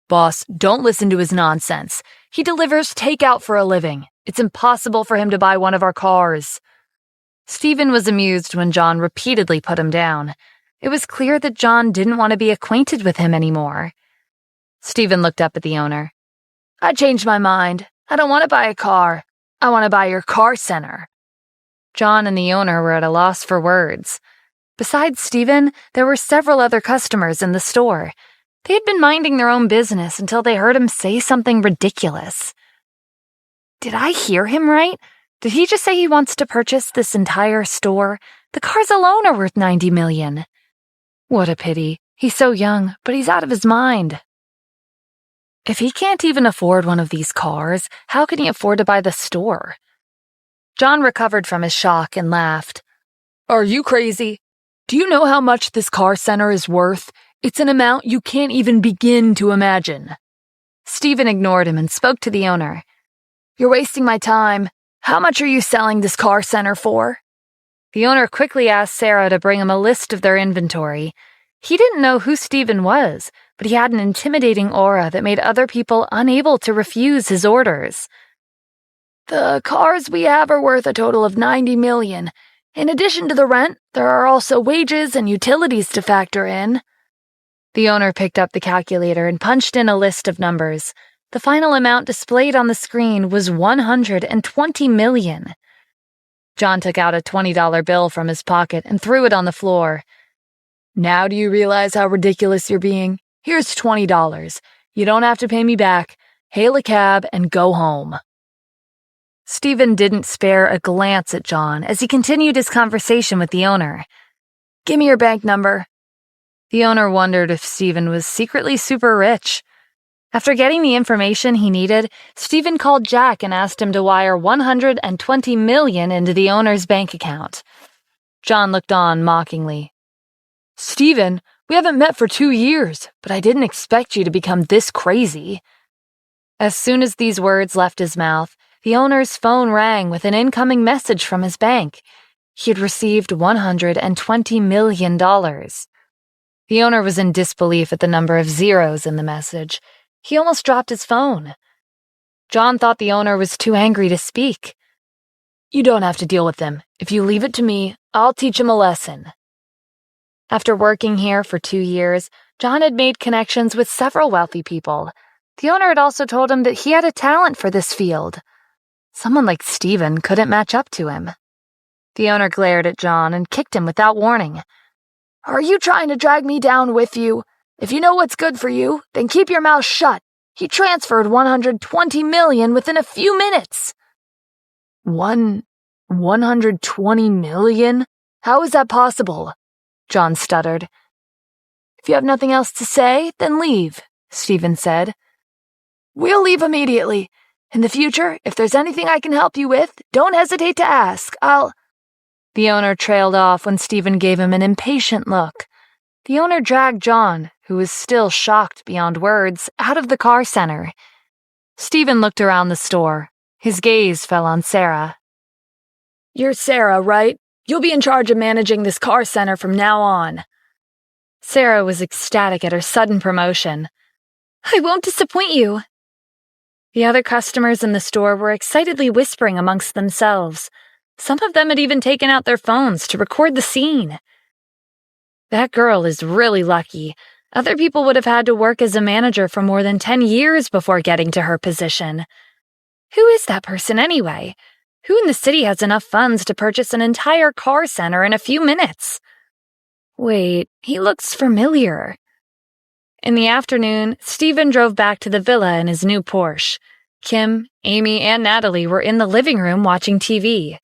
Boss, don't listen to his nonsense. He delivers takeout for a living. It's impossible for him to buy one of our cars. Stephen was amused when John repeatedly put him down. It was clear that John didn't want to be acquainted with him anymore. Stephen looked up at the owner. I changed my mind. I don't want to buy a car. I want to buy your car center. John and the owner were at a loss for words. Besides Stephen, there were several other customers in the store. They had been minding their own business until they heard him say something ridiculous. Did I hear him right? Did he just say he wants to purchase this entire store? The cars alone are worth $90 million. What a pity. He's so young, but he's out of his mind. If he can't even afford one of these cars, how can he afford to buy the store? John recovered from his shock and laughed. Are you crazy? Do you know how much this car center is worth? It's an amount you can't even begin to imagine. Stephen ignored him and spoke to the owner. You're wasting my time. How much are you selling this car center for? The owner quickly asked Sarah to bring him a list of their inventory. He didn't know who Stephen was, but he had an intimidating aura that made other people unable to refuse his orders. The cars we have are worth a total of $90 million. In addition to the rent, there are also wages and utilities to factor in. The owner picked up the calculator and punched in a list of numbers. The final amount displayed on the screen was $120 million. John took out a $20 bill from his pocket and threw it on the floor. Now do you realize how ridiculous you're being? Here's $20. You don't have to pay me back. Hail a cab and go home. Stephen didn't spare a glance at John as he continued his conversation with the owner. Give me your bank number. The owner wondered if Stephen was secretly super rich. After getting the information he needed, Stephen called Jack and asked him to wire $120 million into the owner's bank account. John looked on mockingly. Stephen, we haven't met for 2 years, but I didn't expect you to become this crazy. As soon as these words left his mouth, the owner's phone rang with an incoming message from his bank. He had received $120 million. The owner was in disbelief at the number of zeros in the message. He almost dropped his phone. John thought the owner was too angry to speak. You don't have to deal with him. If you leave it to me, I'll teach him a lesson. After working here for 2 years, John had made connections with several wealthy people. The owner had also told him that he had a talent for this field. Someone like Stephen couldn't match up to him. The owner glared at John and kicked him without warning. Are you trying to drag me down with you? If you know what's good for you, then keep your mouth shut. He transferred $120 million within a few minutes. $120 million? How is that possible? John stuttered. If you have nothing else to say, then leave, Stephen said. We'll leave immediately. In the future, if there's anything I can help you with, don't hesitate to ask. The owner trailed off when Stephen gave him an impatient look. The owner dragged John, who was still shocked beyond words, out of the car center. Stephen looked around the store. His gaze fell on Sarah. You're Sarah, right? You'll be in charge of managing this car center from now on. Sarah was ecstatic at her sudden promotion. I won't disappoint you. The other customers in the store were excitedly whispering amongst themselves. Some of them had even taken out their phones to record the scene. That girl is really lucky. Other people would have had to work as a manager for more than 10 years before getting to her position. Who is that person anyway? Who in the city has enough funds to purchase an entire car center in a few minutes? Wait, he looks familiar. In the afternoon, Stephen drove back to the villa in his new Porsche. Kim, Amy, and Natalie were in the living room watching TV.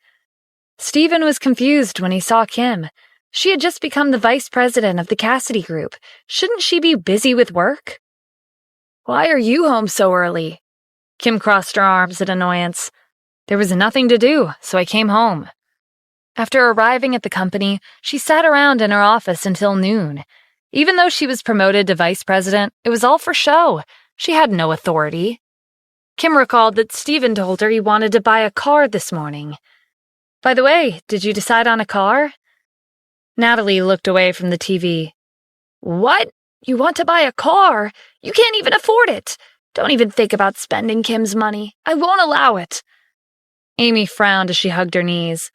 Stephen was confused when he saw Kim. She had just become the vice president of the Cassidy Group. Shouldn't she be busy with work? Why are you home so early? Kim crossed her arms in annoyance. There was nothing to do, so I came home. After arriving at the company, she sat around in her office until noon. Even though she was promoted to vice president, it was all for show. She had no authority. Kim recalled that Stephen told her he wanted to buy a car this morning. By the way, did you decide on a car? Natalie looked away from the TV. What? You want to buy a car? You can't even afford it. Don't even think about spending Kim's money. I won't allow it. Amy frowned as she hugged her knees.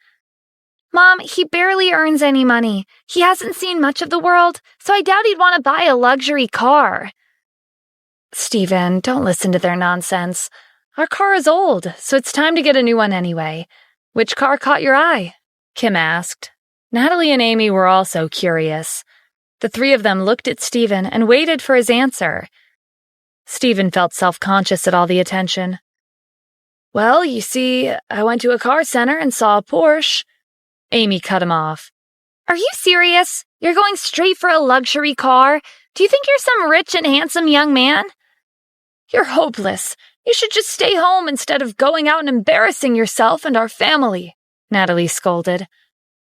Mom, he barely earns any money. He hasn't seen much of the world, so I doubt he'd want to buy a luxury car. Stephen, don't listen to their nonsense. Our car is old, so it's time to get a new one anyway. Which car caught your eye? Kim asked. Natalie and Amy were also curious. The three of them looked at Stephen and waited for his answer. Stephen felt self-conscious at all the attention. Well, you see, I went to a car center and saw a Porsche. Amy cut him off. Are you serious? You're going straight for a luxury car? Do you think you're some rich and handsome young man? You're hopeless. You should just stay home instead of going out and embarrassing yourself and our family," Natalie scolded.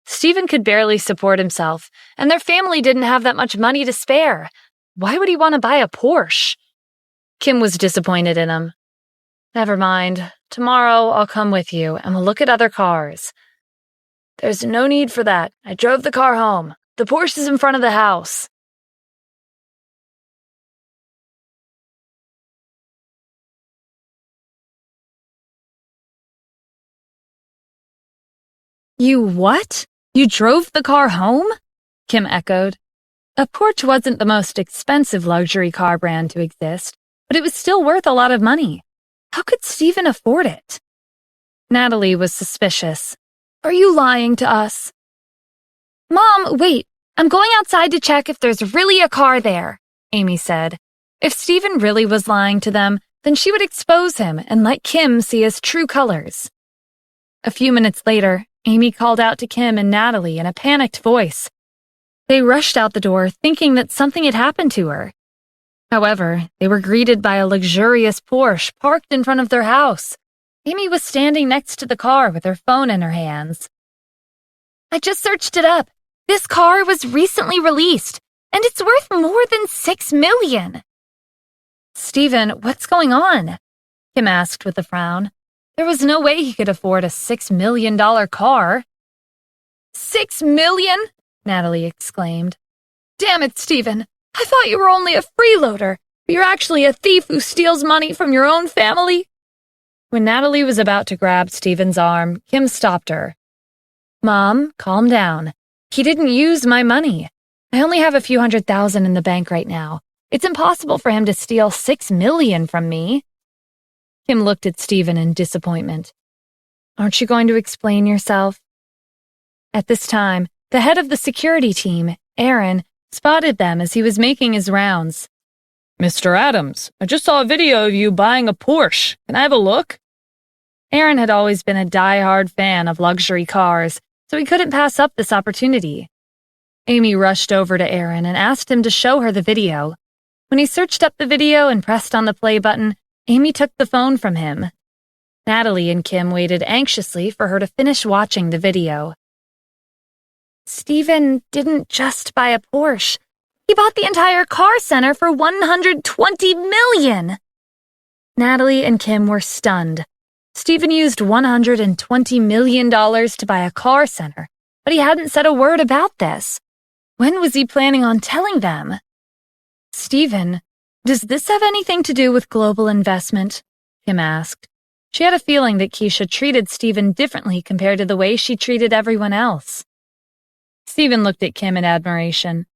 Stephen could barely support himself, and their family didn't have that much money to spare. Why would he want to buy a Porsche? Kim was disappointed in him. "Never mind. Tomorrow I'll come with you, and we'll look at other cars." "There's no need for that. I drove the car home. The Porsche is in front of the house." You what? You drove the car home? Kim echoed. A Porsche wasn't the most expensive luxury car brand to exist, but it was still worth a lot of money. How could Stephen afford it? Natalie was suspicious. "Are you lying to us?" Mom, wait. I'm going outside to check if there's really a car there, Amy said. If Stephen really was lying to them, then she would expose him and let Kim see his true colors. A few minutes later, Amy called out to Kim and Natalie in a panicked voice. They rushed out the door thinking that something had happened to her. However, they were greeted by a luxurious Porsche parked in front of their house. Amy was standing next to the car with her phone in her hands. I just searched it up. This car was recently released, and it's worth more than $6 million. Stephen, what's going on? Kim asked with a frown. There was no way he could afford a $6 million car. $6 million? Natalie exclaimed. Damn it, Stephen. I thought you were only a freeloader, but you're actually a thief who steals money from your own family. When Natalie was about to grab Stephen's arm, Kim stopped her. Mom, calm down. He didn't use my money. I only have a few $100,000 in the bank right now. It's impossible for him to steal $6 million from me. Kim looked at Stephen in disappointment. Aren't you going to explain yourself? At this time, the head of the security team, Aaron, spotted them as he was making his rounds. Mr. Adams, I just saw a video of you buying a Porsche. Can I have a look? Aaron had always been a die-hard fan of luxury cars, so he couldn't pass up this opportunity. Amy rushed over to Aaron and asked him to show her the video. When he searched up the video and pressed on the play button, Amy took the phone from him. Natalie and Kim waited anxiously for her to finish watching the video. Stephen didn't just buy a Porsche. He bought the entire car center for $120 million. Natalie and Kim were stunned. Stephen used $120 million to buy a car center, but he hadn't said a word about this. When was he planning on telling them? Stephen, does this have anything to do with global investment? Kim asked. She had a feeling that Keisha treated Stephen differently compared to the way she treated everyone else. Stephen looked at Kim in admiration.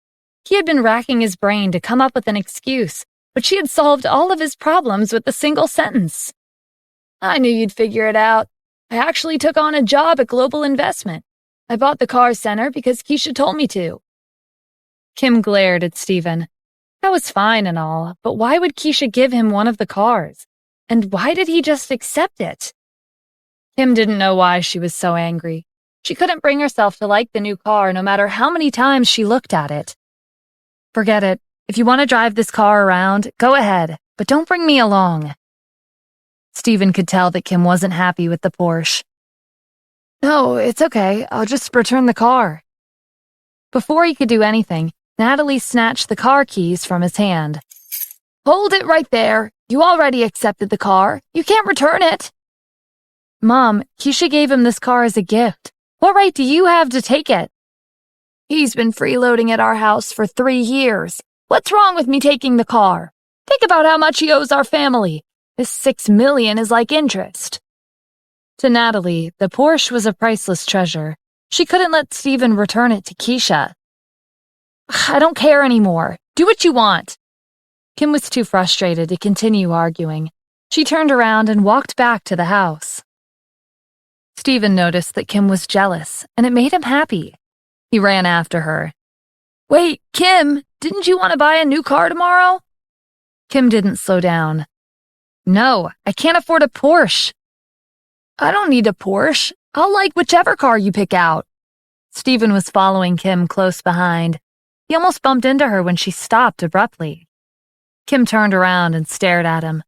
He had been racking his brain to come up with an excuse, but she had solved all of his problems with a single sentence. I knew you'd figure it out. I actually took on a job at Global Investment. I bought the car center because Keisha told me to. Kim glared at Stephen. That was fine and all, but why would Keisha give him one of the cars? And why did he just accept it? Kim didn't know why she was so angry. She couldn't bring herself to like the new car no matter how many times she looked at it. Forget it. If you want to drive this car around, go ahead, but don't bring me along. Stephen could tell that Kim wasn't happy with the Porsche. No, it's okay. I'll just return the car. Before he could do anything, Natalie snatched the car keys from his hand. Hold it right there. You already accepted the car. You can't return it. Mom, Keisha gave him this car as a gift. What right do you have to take it? He's been freeloading at our house for 3 years. What's wrong with me taking the car? Think about how much he owes our family. This $6 million is like interest. To Natalie, the Porsche was a priceless treasure. She couldn't let Stephen return it to Keisha. I don't care anymore. Do what you want. Kim was too frustrated to continue arguing. She turned around and walked back to the house. Stephen noticed that Kim was jealous, and it made him happy. He ran after her. Wait, Kim, didn't you want to buy a new car tomorrow? Kim didn't slow down. No, I can't afford a Porsche. I don't need a Porsche. I'll like whichever car you pick out. Stephen was following Kim close behind. He almost bumped into her when she stopped abruptly. Kim turned around and stared at him.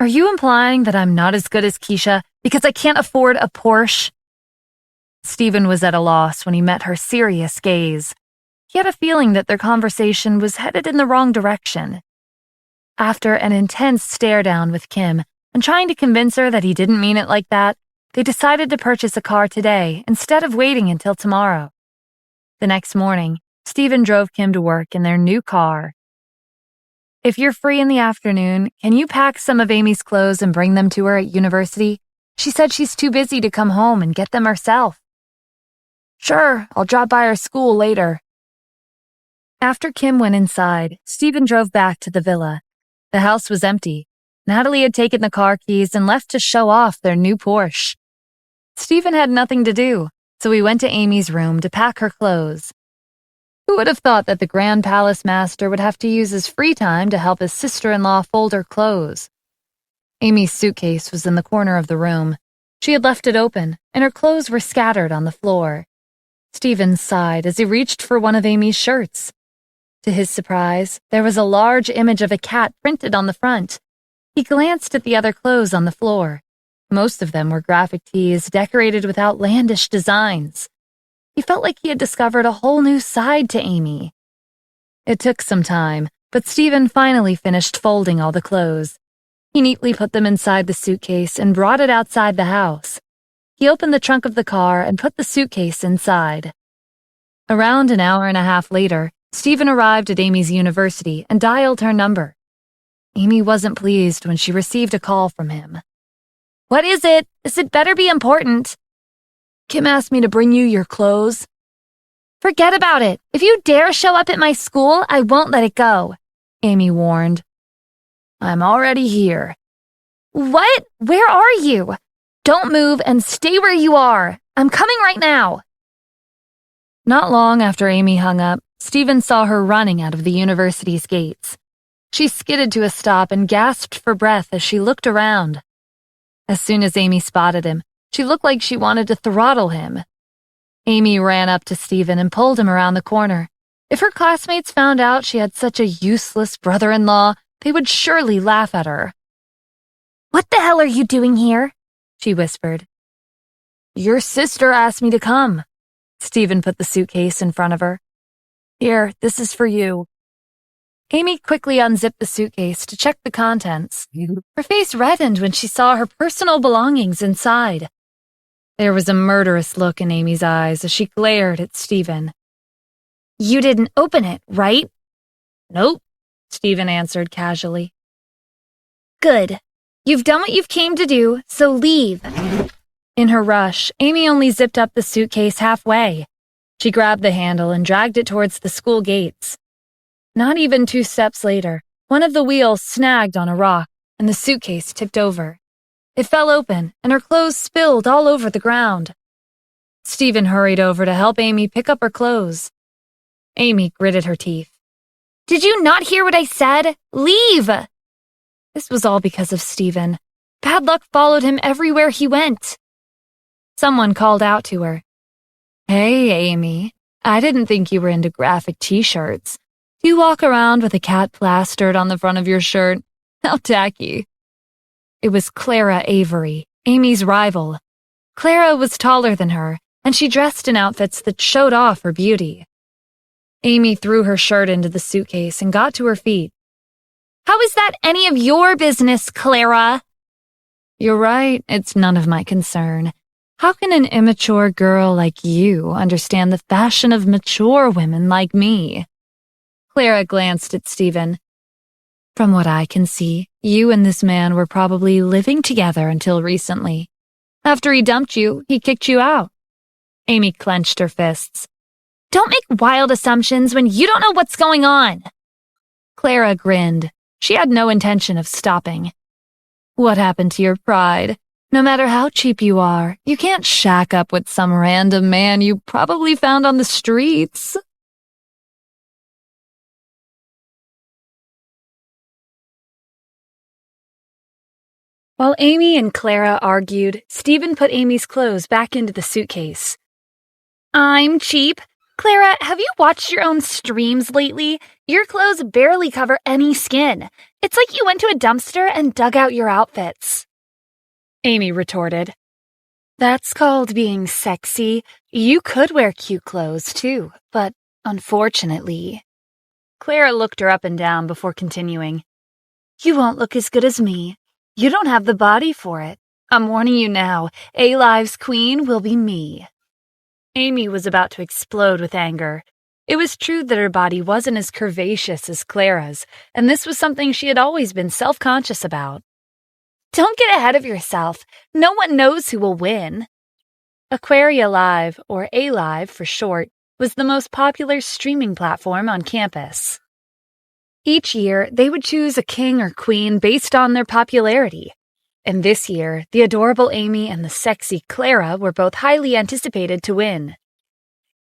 Are you implying that I'm not as good as Keisha because I can't afford a Porsche? Stephen was at a loss when he met her serious gaze. He had a feeling that their conversation was headed in the wrong direction. After an intense stare-down with Kim and trying to convince her that he didn't mean it like that, they decided to purchase a car today instead of waiting until tomorrow. The next morning, Stephen drove Kim to work in their new car. If you're free in the afternoon, can you pack some of Amy's clothes and bring them to her at university? She said she's too busy to come home and get them herself. Sure, I'll drop by her school later. After Kim went inside, Stephen drove back to the villa. The house was empty. Natalie had taken the car keys and left to show off their new Porsche. Stephen had nothing to do, so he went to Amy's room to pack her clothes. Who would have thought that the Grand Palace Master would have to use his free time to help his sister-in-law fold her clothes? Amy's suitcase was in the corner of the room. She had left it open, and her clothes were scattered on the floor. Stephen sighed as he reached for one of Amy's shirts. To his surprise, there was a large image of a cat printed on the front. He glanced at the other clothes on the floor. Most of them were graphic tees decorated with outlandish designs. He felt like he had discovered a whole new side to Amy. It took some time, but Stephen finally finished folding all the clothes. He neatly put them inside the suitcase and brought it outside the house. He opened the trunk of the car and put the suitcase inside. Around an hour and a half later, Stephen arrived at Amy's university and dialed her number. Amy wasn't pleased when she received a call from him. What is it? It better be important. Kim asked me to bring you your clothes. Forget about it. If you dare show up at my school, I won't let it go, Amy warned. I'm already here. What? Where are you? Don't move and stay where you are. I'm coming right now. Not long after Amy hung up, Stephen saw her running out of the university's gates. She skidded to a stop and gasped for breath as she looked around. As soon as Amy spotted him, she looked like she wanted to throttle him. Amy ran up to Stephen and pulled him around the corner. If her classmates found out she had such a useless brother-in-law, they would surely laugh at her. What the hell are you doing here? She whispered. Your sister asked me to come. Stephen put the suitcase in front of her. Here, this is for you. Amy quickly unzipped the suitcase to check the contents. Her face reddened when she saw her personal belongings inside. There was a murderous look in Amy's eyes as she glared at Stephen. You didn't open it, right? Nope, Stephen answered casually. Good. You've done what you've came to do, so leave. In her rush, Amy only zipped up the suitcase halfway. She grabbed the handle and dragged it towards the school gates. Not even 2 steps later, one of the wheels snagged on a rock and the suitcase tipped over. It fell open and her clothes spilled all over the ground. Stephen hurried over to help Amy pick up her clothes. Amy gritted her teeth. Did you not hear what I said? Leave! This was all because of Stephen. Bad luck followed him everywhere he went. Someone called out to her. Hey, Amy. I didn't think you were into graphic t-shirts. Do you walk around with a cat plastered on the front of your shirt? How tacky. It was Clara Avery, Amy's rival. Clara was taller than her, and she dressed in outfits that showed off her beauty. Amy threw her shirt into the suitcase and got to her feet. How is that any of your business, Clara? You're right, it's none of my concern. How can an immature girl like you understand the fashion of mature women like me? Clara glanced at Stephen. From what I can see, you and this man were probably living together until recently. After he dumped you, he kicked you out. Amy clenched her fists. Don't make wild assumptions when you don't know what's going on. Clara grinned. She had no intention of stopping. What happened to your pride? No matter how cheap you are, you can't shack up with some random man you probably found on the streets. While Amy and Clara argued, Stephen put Amy's clothes back into the suitcase. I'm cheap. Clara, have you watched your own streams lately? Your clothes barely cover any skin. It's like you went to a dumpster and dug out your outfits. Amy retorted. That's called being sexy. You could wear cute clothes, too, but unfortunately. Clara looked her up and down before continuing. You won't look as good as me. You don't have the body for it. I'm warning you now, A-Live's queen will be me. Amy was about to explode with anger. It was true that her body wasn't as curvaceous as Clara's, and this was something she had always been self-conscious about. Don't get ahead of yourself. No one knows who will win. Aquaria Live, or A-Live for short, was the most popular streaming platform on campus. Each year, they would choose a king or queen based on their popularity. And this year, the adorable Amy and the sexy Clara were both highly anticipated to win.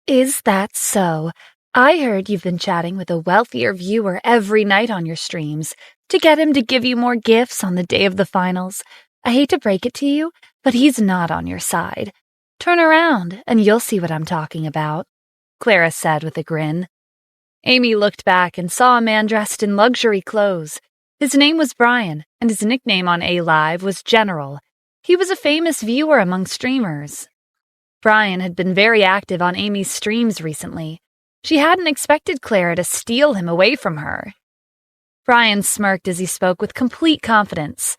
Is that so? I heard you've been chatting with a wealthier viewer every night on your streams to get him to give you more gifts on the day of the finals. I hate to break it to you, but he's not on your side. Turn around, and you'll see what I'm talking about, Clara said with a grin. Amy looked back and saw a man dressed in luxury clothes. His name was Brian, and his nickname on A-Live was General. He was a famous viewer among streamers. Brian had been very active on Amy's streams recently. She hadn't expected Clara to steal him away from her. Brian smirked as he spoke with complete confidence.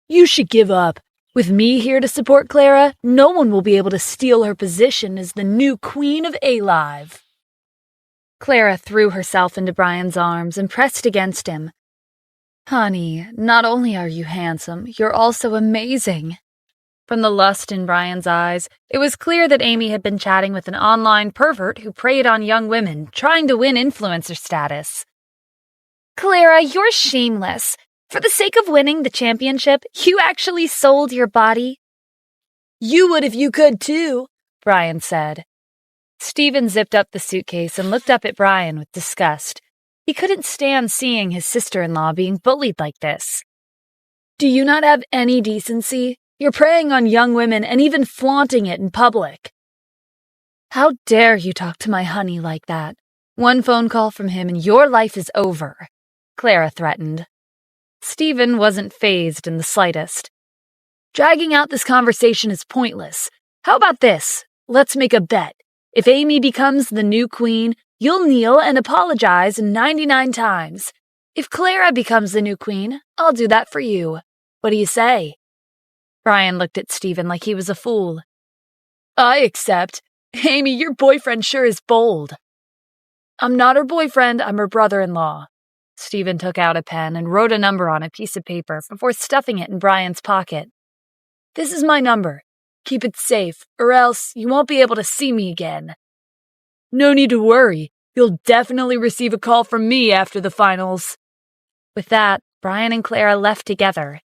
You should give up. With me here to support Clara, no one will be able to steal her position as the new queen of A-Live. Clara threw herself into Brian's arms and pressed against him. Honey, not only are you handsome, you're also amazing. From the lust in Brian's eyes, it was clear that Amy had been chatting with an online pervert who preyed on young women, trying to win influencer status. Clara, you're shameless. For the sake of winning the championship, you actually sold your body. You would if you could too, Brian said. Stephen zipped up the suitcase and looked up at Brian with disgust. He couldn't stand seeing his sister-in-law being bullied like this. Do you not have any decency? You're preying on young women and even flaunting it in public. How dare you talk to my honey like that? One phone call from him and your life is over, Clara threatened. Stephen wasn't fazed in the slightest. Dragging out this conversation is pointless. How about this? Let's make a bet. If Amy becomes the new queen, you'll kneel and apologize 99 times. If Clara becomes the new queen, I'll do that for you. What do you say? Brian looked at Stephen like he was a fool. I accept. Amy, your boyfriend sure is bold. I'm not her boyfriend, I'm her brother-in-law. Stephen took out a pen and wrote a number on a piece of paper before stuffing it in Brian's pocket. This is my number. Keep it safe, or else you won't be able to see me again. No need to worry. You'll definitely receive a call from me after the finals. With that, Brian and Clara left together.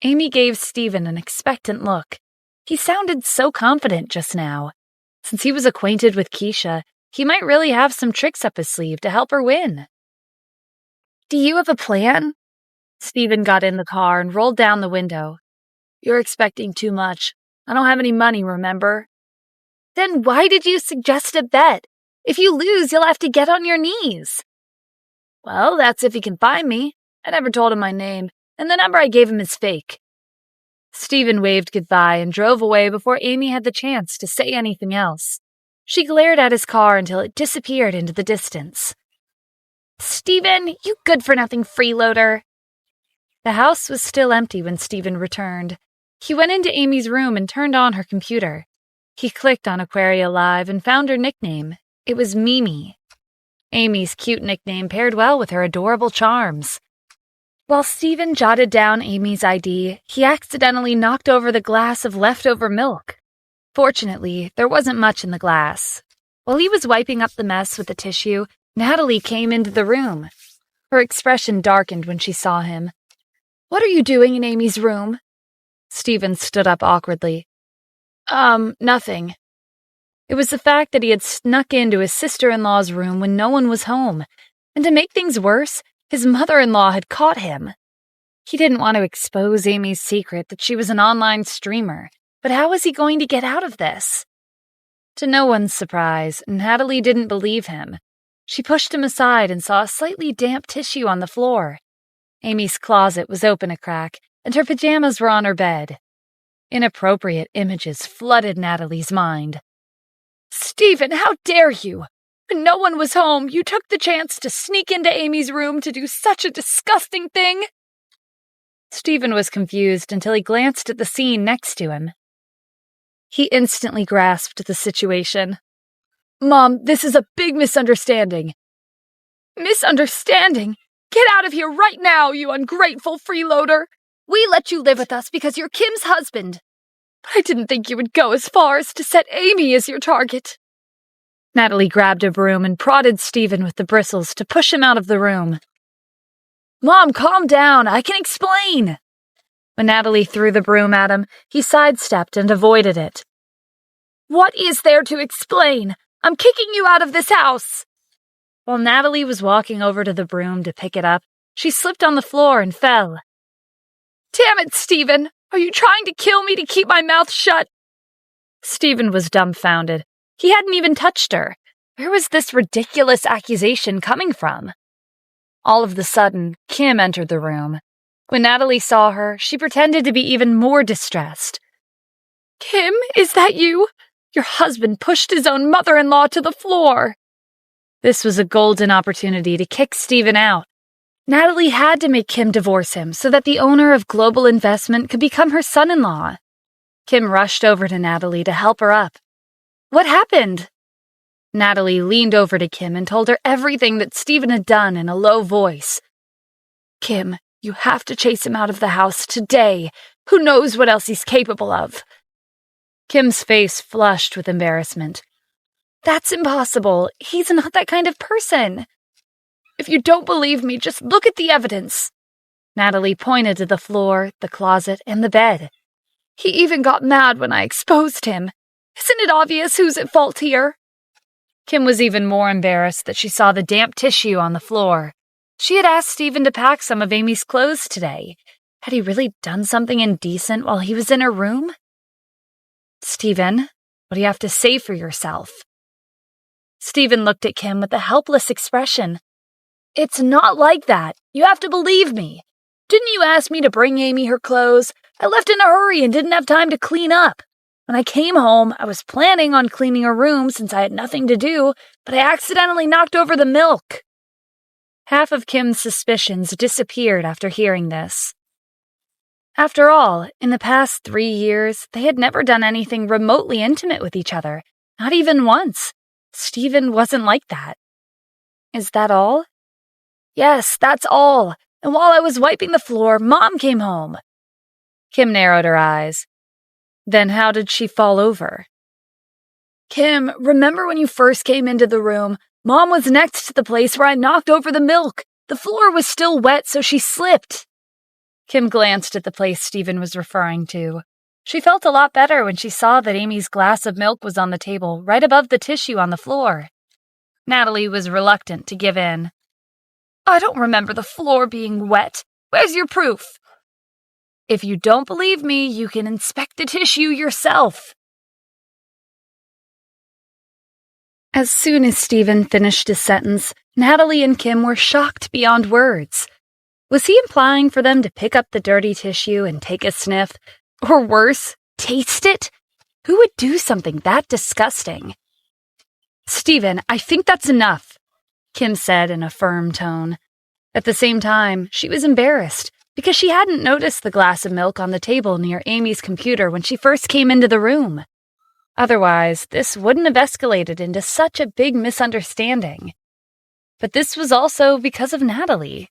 Amy gave Stephen an expectant look. He sounded so confident just now. Since he was acquainted with Keisha, he might really have some tricks up his sleeve to help her win. Do you have a plan? Stephen got in the car and rolled down the window. You're expecting too much. I don't have any money, remember? Then why did you suggest a bet? If you lose, you'll have to get on your knees. Well, that's if he can find me. I never told him my name, and the number I gave him is fake. Stephen waved goodbye and drove away before Amy had the chance to say anything else. She glared at his car until it disappeared into the distance. Stephen, you good-for-nothing freeloader. The house was still empty when Stephen returned. He went into Amy's room and turned on her computer. He clicked on Aquaria Live and found her nickname. It was Mimi. Amy's cute nickname paired well with her adorable charms. While Stephen jotted down Amy's ID, he accidentally knocked over the glass of leftover milk. Fortunately, there wasn't much in the glass. While he was wiping up the mess with the tissue, Natalie came into the room. Her expression darkened when she saw him. What are you doing in Amy's room? Stephen stood up awkwardly. Nothing. It was the fact that he had snuck into his sister-in-law's room when no one was home, and to make things worse, his mother-in-law had caught him. He didn't want to expose Amy's secret that she was an online streamer, but how was he going to get out of this? To no one's surprise, Natalie didn't believe him. She pushed him aside and saw a slightly damp tissue on the floor. Amy's closet was open a crack, and her pajamas were on her bed. Inappropriate images flooded Natalie's mind. Stephen, how dare you! When no one was home, you took the chance to sneak into Amy's room to do such a disgusting thing. Stephen was confused until he glanced at the scene next to him. He instantly grasped the situation. Mom, this is a big misunderstanding. Misunderstanding? Get out of here right now, you ungrateful freeloader! We let you live with us because you're Kim's husband. But I didn't think you would go as far as to set Amy as your target. Natalie grabbed a broom and prodded Stephen with the bristles to push him out of the room. Mom, calm down. I can explain. When Natalie threw the broom at him, he sidestepped and avoided it. What is there to explain? I'm kicking you out of this house. While Natalie was walking over to the broom to pick it up, she slipped on the floor and fell. Damn it, Stephen! Are you trying to kill me to keep my mouth shut? Stephen was dumbfounded. He hadn't even touched her. Where was this ridiculous accusation coming from? All of a sudden, Kim entered the room. When Natalie saw her, she pretended to be even more distressed. Kim, is that you? Your husband pushed his own mother-in-law to the floor. This was a golden opportunity to kick Stephen out. Natalie had to make Kim divorce him so that the owner of Global Investment could become her son-in-law. Kim rushed over to Natalie to help her up. What happened? Natalie leaned over to Kim and told her everything that Stephen had done in a low voice. Kim, you have to chase him out of the house today. Who knows what else he's capable of? Kim's face flushed with embarrassment. That's impossible. He's not that kind of person. If you don't believe me, just look at the evidence. Natalie pointed to the floor, the closet, and the bed. He even got mad when I exposed him. Isn't it obvious who's at fault here? Kim was even more embarrassed that she saw the damp tissue on the floor. She had asked Stephen to pack some of Amy's clothes today. Had he really done something indecent while he was in her room? Stephen, what do you have to say for yourself? Stephen looked at Kim with a helpless expression. It's not like that. You have to believe me. Didn't you ask me to bring Amy her clothes? I left in a hurry and didn't have time to clean up. When I came home, I was planning on cleaning her room since I had nothing to do, but I accidentally knocked over the milk. Half of Kim's suspicions disappeared after hearing this. After all, in the past 3 years, they had never done anything remotely intimate with each other, not even once. Stephen wasn't like that. Is that all? Yes, that's all. And while I was wiping the floor, Mom came home. Kim narrowed her eyes. Then how did she fall over? Kim, remember when you first came into the room? Mom was next to the place where I knocked over the milk. The floor was still wet, so she slipped. Kim glanced at the place Stephen was referring to. She felt a lot better when she saw that Amy's glass of milk was on the table, right above the tissue on the floor. Natalie was reluctant to give in. I don't remember the floor being wet. Where's your proof? If you don't believe me, you can inspect the tissue yourself. As soon as Stephen finished his sentence, Natalie and Kim were shocked beyond words. Was he implying for them to pick up the dirty tissue and take a sniff? Or worse, taste it? Who would do something that disgusting? Stephen, I think that's enough, Kim said in a firm tone. At the same time, she was embarrassed because she hadn't noticed the glass of milk on the table near Amy's computer when she first came into the room. Otherwise, this wouldn't have escalated into such a big misunderstanding. But this was also because of Natalie.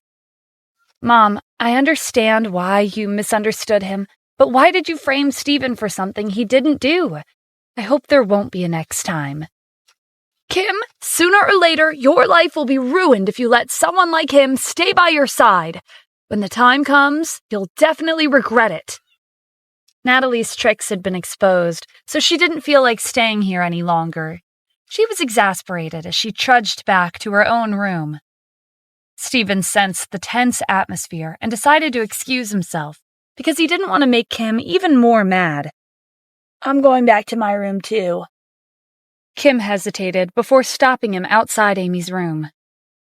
Mom, I understand why you misunderstood him, but why did you frame Stephen for something he didn't do? I hope there won't be a next time. Kim, sooner or later, your life will be ruined if you let someone like him stay by your side. When the time comes, you'll definitely regret it. Natalie's tricks had been exposed, so she didn't feel like staying here any longer. She was exasperated as she trudged back to her own room. Stephen sensed the tense atmosphere and decided to excuse himself because he didn't want to make Kim even more mad. I'm going back to my room too. Kim hesitated before stopping him outside Amy's room.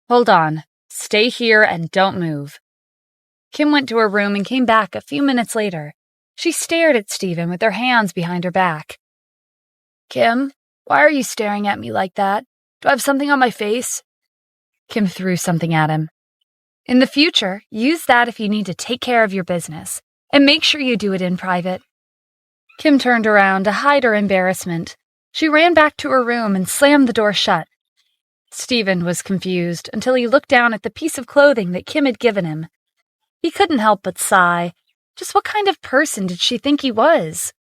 "Hold on. Stay here and don't move." Kim went to her room and came back a few minutes later. She stared at Stephen with her hands behind her back. "Kim, why are you staring at me like that? Do I have something on my face?" Kim threw something at him. "In the future, use that if you need to take care of your business, and make sure you do it in private." Kim turned around to hide her embarrassment. She ran back to her room and slammed the door shut. Stephen was confused until he looked down at the piece of clothing that Kim had given him. He couldn't help but sigh. Just what kind of person did she think he was?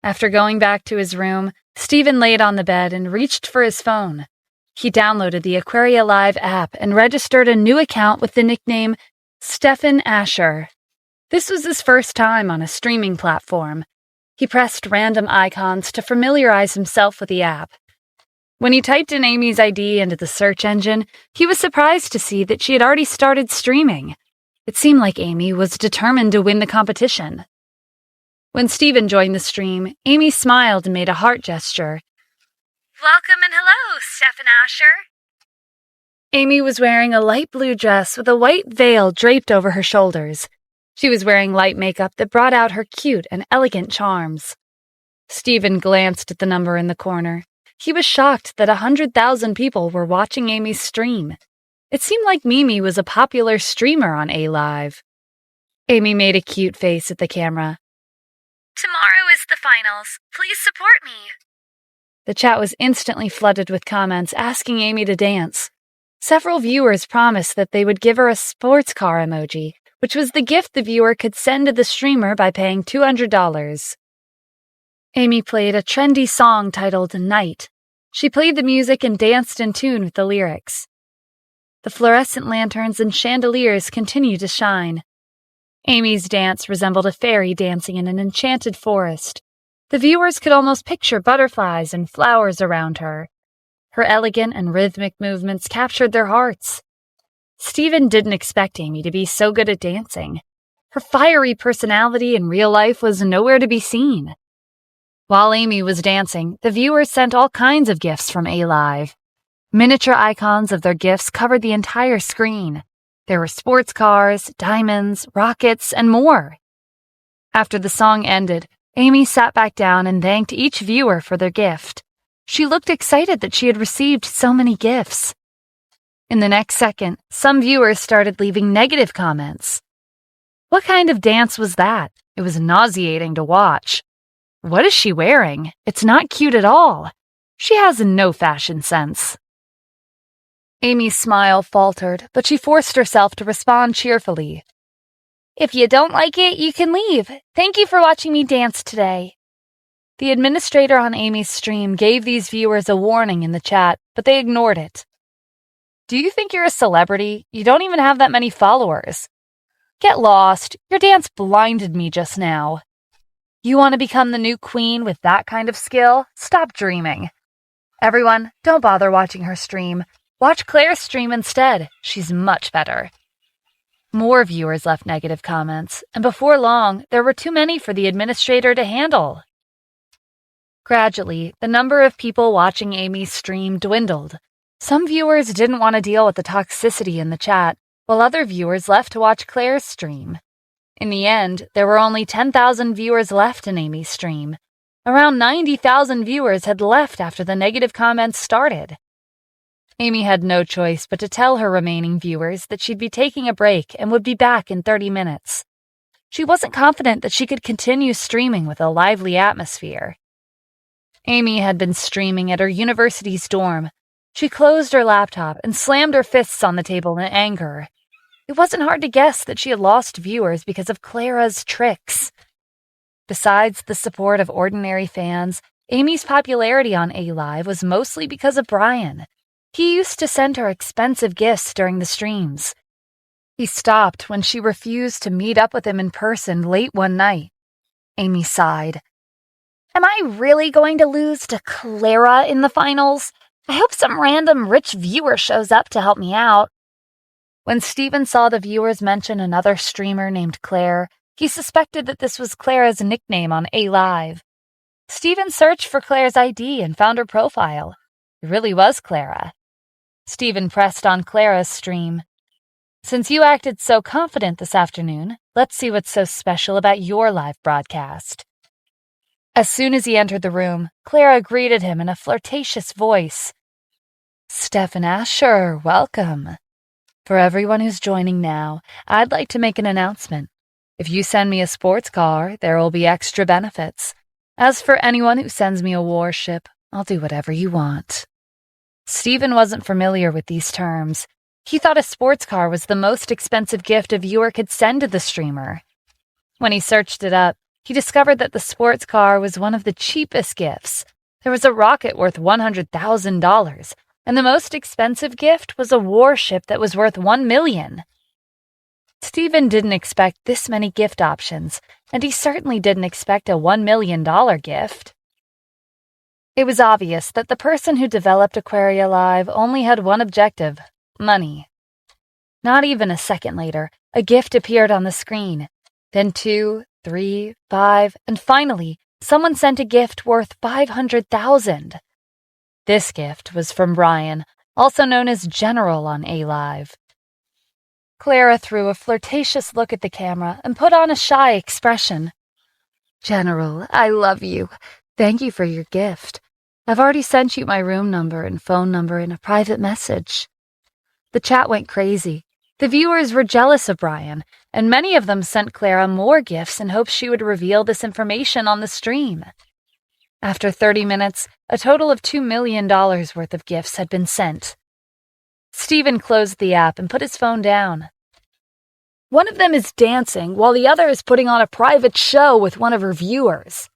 After going back to his room, Stephen laid on the bed and reached for his phone. He downloaded the Aquaria Live app and registered a new account with the nickname Stephen Asher. This was his first time on a streaming platform. He pressed random icons to familiarize himself with the app. When he typed in Amy's ID into the search engine, he was surprised to see that she had already started streaming. It seemed like Amy was determined to win the competition. When Stephen joined the stream, Amy smiled and made a heart gesture. Welcome and hello, Stephen Asher. Amy was wearing a light blue dress with a white veil draped over her shoulders. She was wearing light makeup that brought out her cute and elegant charms. Stephen glanced at the number in the corner. He was shocked that 100,000 people were watching Amy's stream. It seemed like Mimi was a popular streamer on A-Live. Amy made a cute face at the camera. Tomorrow is the finals. Please support me. The chat was instantly flooded with comments asking Amy to dance. Several viewers promised that they would give her a sports car emoji, which was the gift the viewer could send to the streamer by paying $200. Amy played a trendy song titled Night. She played the music and danced in tune with the lyrics. The fluorescent lanterns and chandeliers continued to shine. Amy's dance resembled a fairy dancing in an enchanted forest. The viewers could almost picture butterflies and flowers around her. Her elegant and rhythmic movements captured their hearts. Stephen didn't expect Amy to be so good at dancing. Her fiery personality in real life was nowhere to be seen. While Amy was dancing, the viewers sent all kinds of gifts from A-Live. Miniature icons of their gifts covered the entire screen. There were sports cars, diamonds, rockets, and more. After the song ended, Amy sat back down and thanked each viewer for their gift. She looked excited that she had received so many gifts. In the next second, some viewers started leaving negative comments. What kind of dance was that? It was nauseating to watch. What is she wearing? It's not cute at all. She has no fashion sense. Amy's smile faltered, but she forced herself to respond cheerfully. If you don't like it, you can leave. Thank you for watching me dance today. The administrator on Amy's stream gave these viewers a warning in the chat, but they ignored it. Do you think you're a celebrity? You don't even have that many followers. Get lost. Your dance blinded me just now. You want to become the new queen with that kind of skill? Stop dreaming. Everyone, don't bother watching her stream. Watch Claire's stream instead. She's much better. More viewers left negative comments, and before long, there were too many for the administrator to handle. Gradually, the number of people watching Amy's stream dwindled. Some viewers didn't want to deal with the toxicity in the chat, while other viewers left to watch Claire's stream. In the end, there were only 10,000 viewers left in Amy's stream. Around 90,000 viewers had left after the negative comments started. Amy had no choice but to tell her remaining viewers that she'd be taking a break and would be back in 30 minutes. She wasn't confident that she could continue streaming with a lively atmosphere. Amy had been streaming at her university's dorm. She closed her laptop and slammed her fists on the table in anger. It wasn't hard to guess that she had lost viewers because of Clara's tricks. Besides the support of ordinary fans, Amy's popularity on A-Live was mostly because of Brian. He used to send her expensive gifts during the streams. He stopped when she refused to meet up with him in person late one night. Amy sighed. Am I really going to lose to Clara in the finals? I hope some random rich viewer shows up to help me out. When Stephen saw the viewers mention another streamer named Claire, he suspected that this was Clara's nickname on A-Live. Stephen searched for Claire's ID and found her profile. It really was Clara. Stephen pressed on Clara's stream. Since you acted so confident this afternoon, let's see what's so special about your live broadcast. As soon as he entered the room, Clara greeted him in a flirtatious voice. Stephen Asher, welcome. For everyone who's joining now, I'd like to make an announcement. If you send me a sports car, there will be extra benefits. As for anyone who sends me a warship, I'll do whatever you want. Stephen wasn't familiar with these terms. He thought a sports car was the most expensive gift a viewer could send to the streamer. When he searched it up, he discovered that the sports car was one of the cheapest gifts. There was a rocket worth $100,000, and the most expensive gift was a warship that was worth $1 million. Stephen didn't expect this many gift options, and he certainly didn't expect a $1 million gift. It was obvious that the person who developed Aquaria Live only had one objective: money. Not even a second later, a gift appeared on the screen. Then 2, 3, 5, and finally, someone sent a gift worth $500,000. This gift was from Brian, also known as General on A-Live. Clara threw a flirtatious look at the camera and put on a shy expression. General, I love you. Thank you for your gift. I've already sent you my room number and phone number in a private message. The chat went crazy. The viewers were jealous of Brian, and many of them sent Clara more gifts in hopes she would reveal this information on the stream. After 30 minutes, a total of $2 million worth of gifts had been sent. Stephen closed the app and put his phone down. One of them is dancing, while the other is putting on a private show with one of her viewers.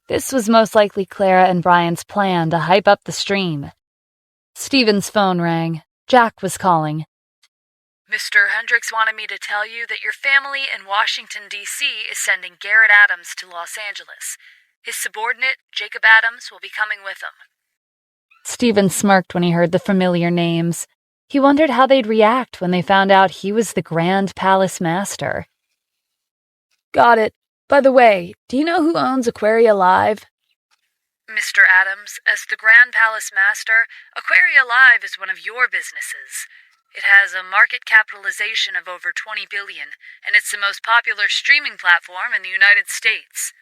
This was most likely Clara and Brian's plan to hype up the stream. Stephen's phone rang. Jack was calling. Mr. Hendricks wanted me to tell you that your family in Washington, D.C. is sending Garrett Adams to Los Angeles. His subordinate, Jacob Adams, will be coming with him. Stephen smirked when he heard the familiar names. He wondered how they'd react when they found out he was the Grand Palace Master. Got it. By the way, do you know who owns Aquaria Live? Mr. Adams, as the Grand Palace Master, Aquaria Live is one of your businesses. It has a market capitalization of over $20 billion, and it's the most popular streaming platform in the United States.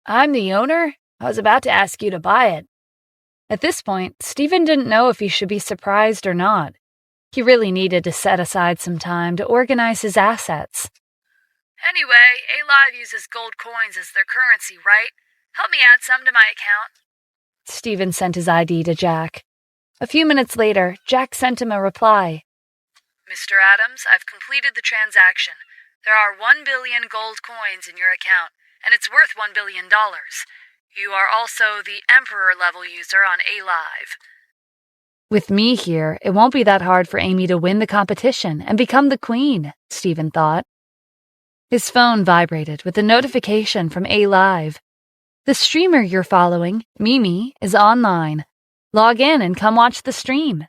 I'm the owner? I was about to ask you to buy it. At this point, Stephen didn't know if he should be surprised or not. He really needed to set aside some time to organize his assets. Anyway, A-Live uses gold coins as their currency, right? Help me add some to my account. Stephen sent his ID to Jack. A few minutes later, Jack sent him a reply. Mr. Adams, I've completed the transaction. There are 1 billion gold coins in your account, and it's worth $1 billion. You are also the Emperor-level user on A-Live. With me here, it won't be that hard for Amy to win the competition and become the queen, Stephen thought. His phone vibrated with a notification from A-Live. The streamer you're following, Mimi, is online. Log in and come watch the stream.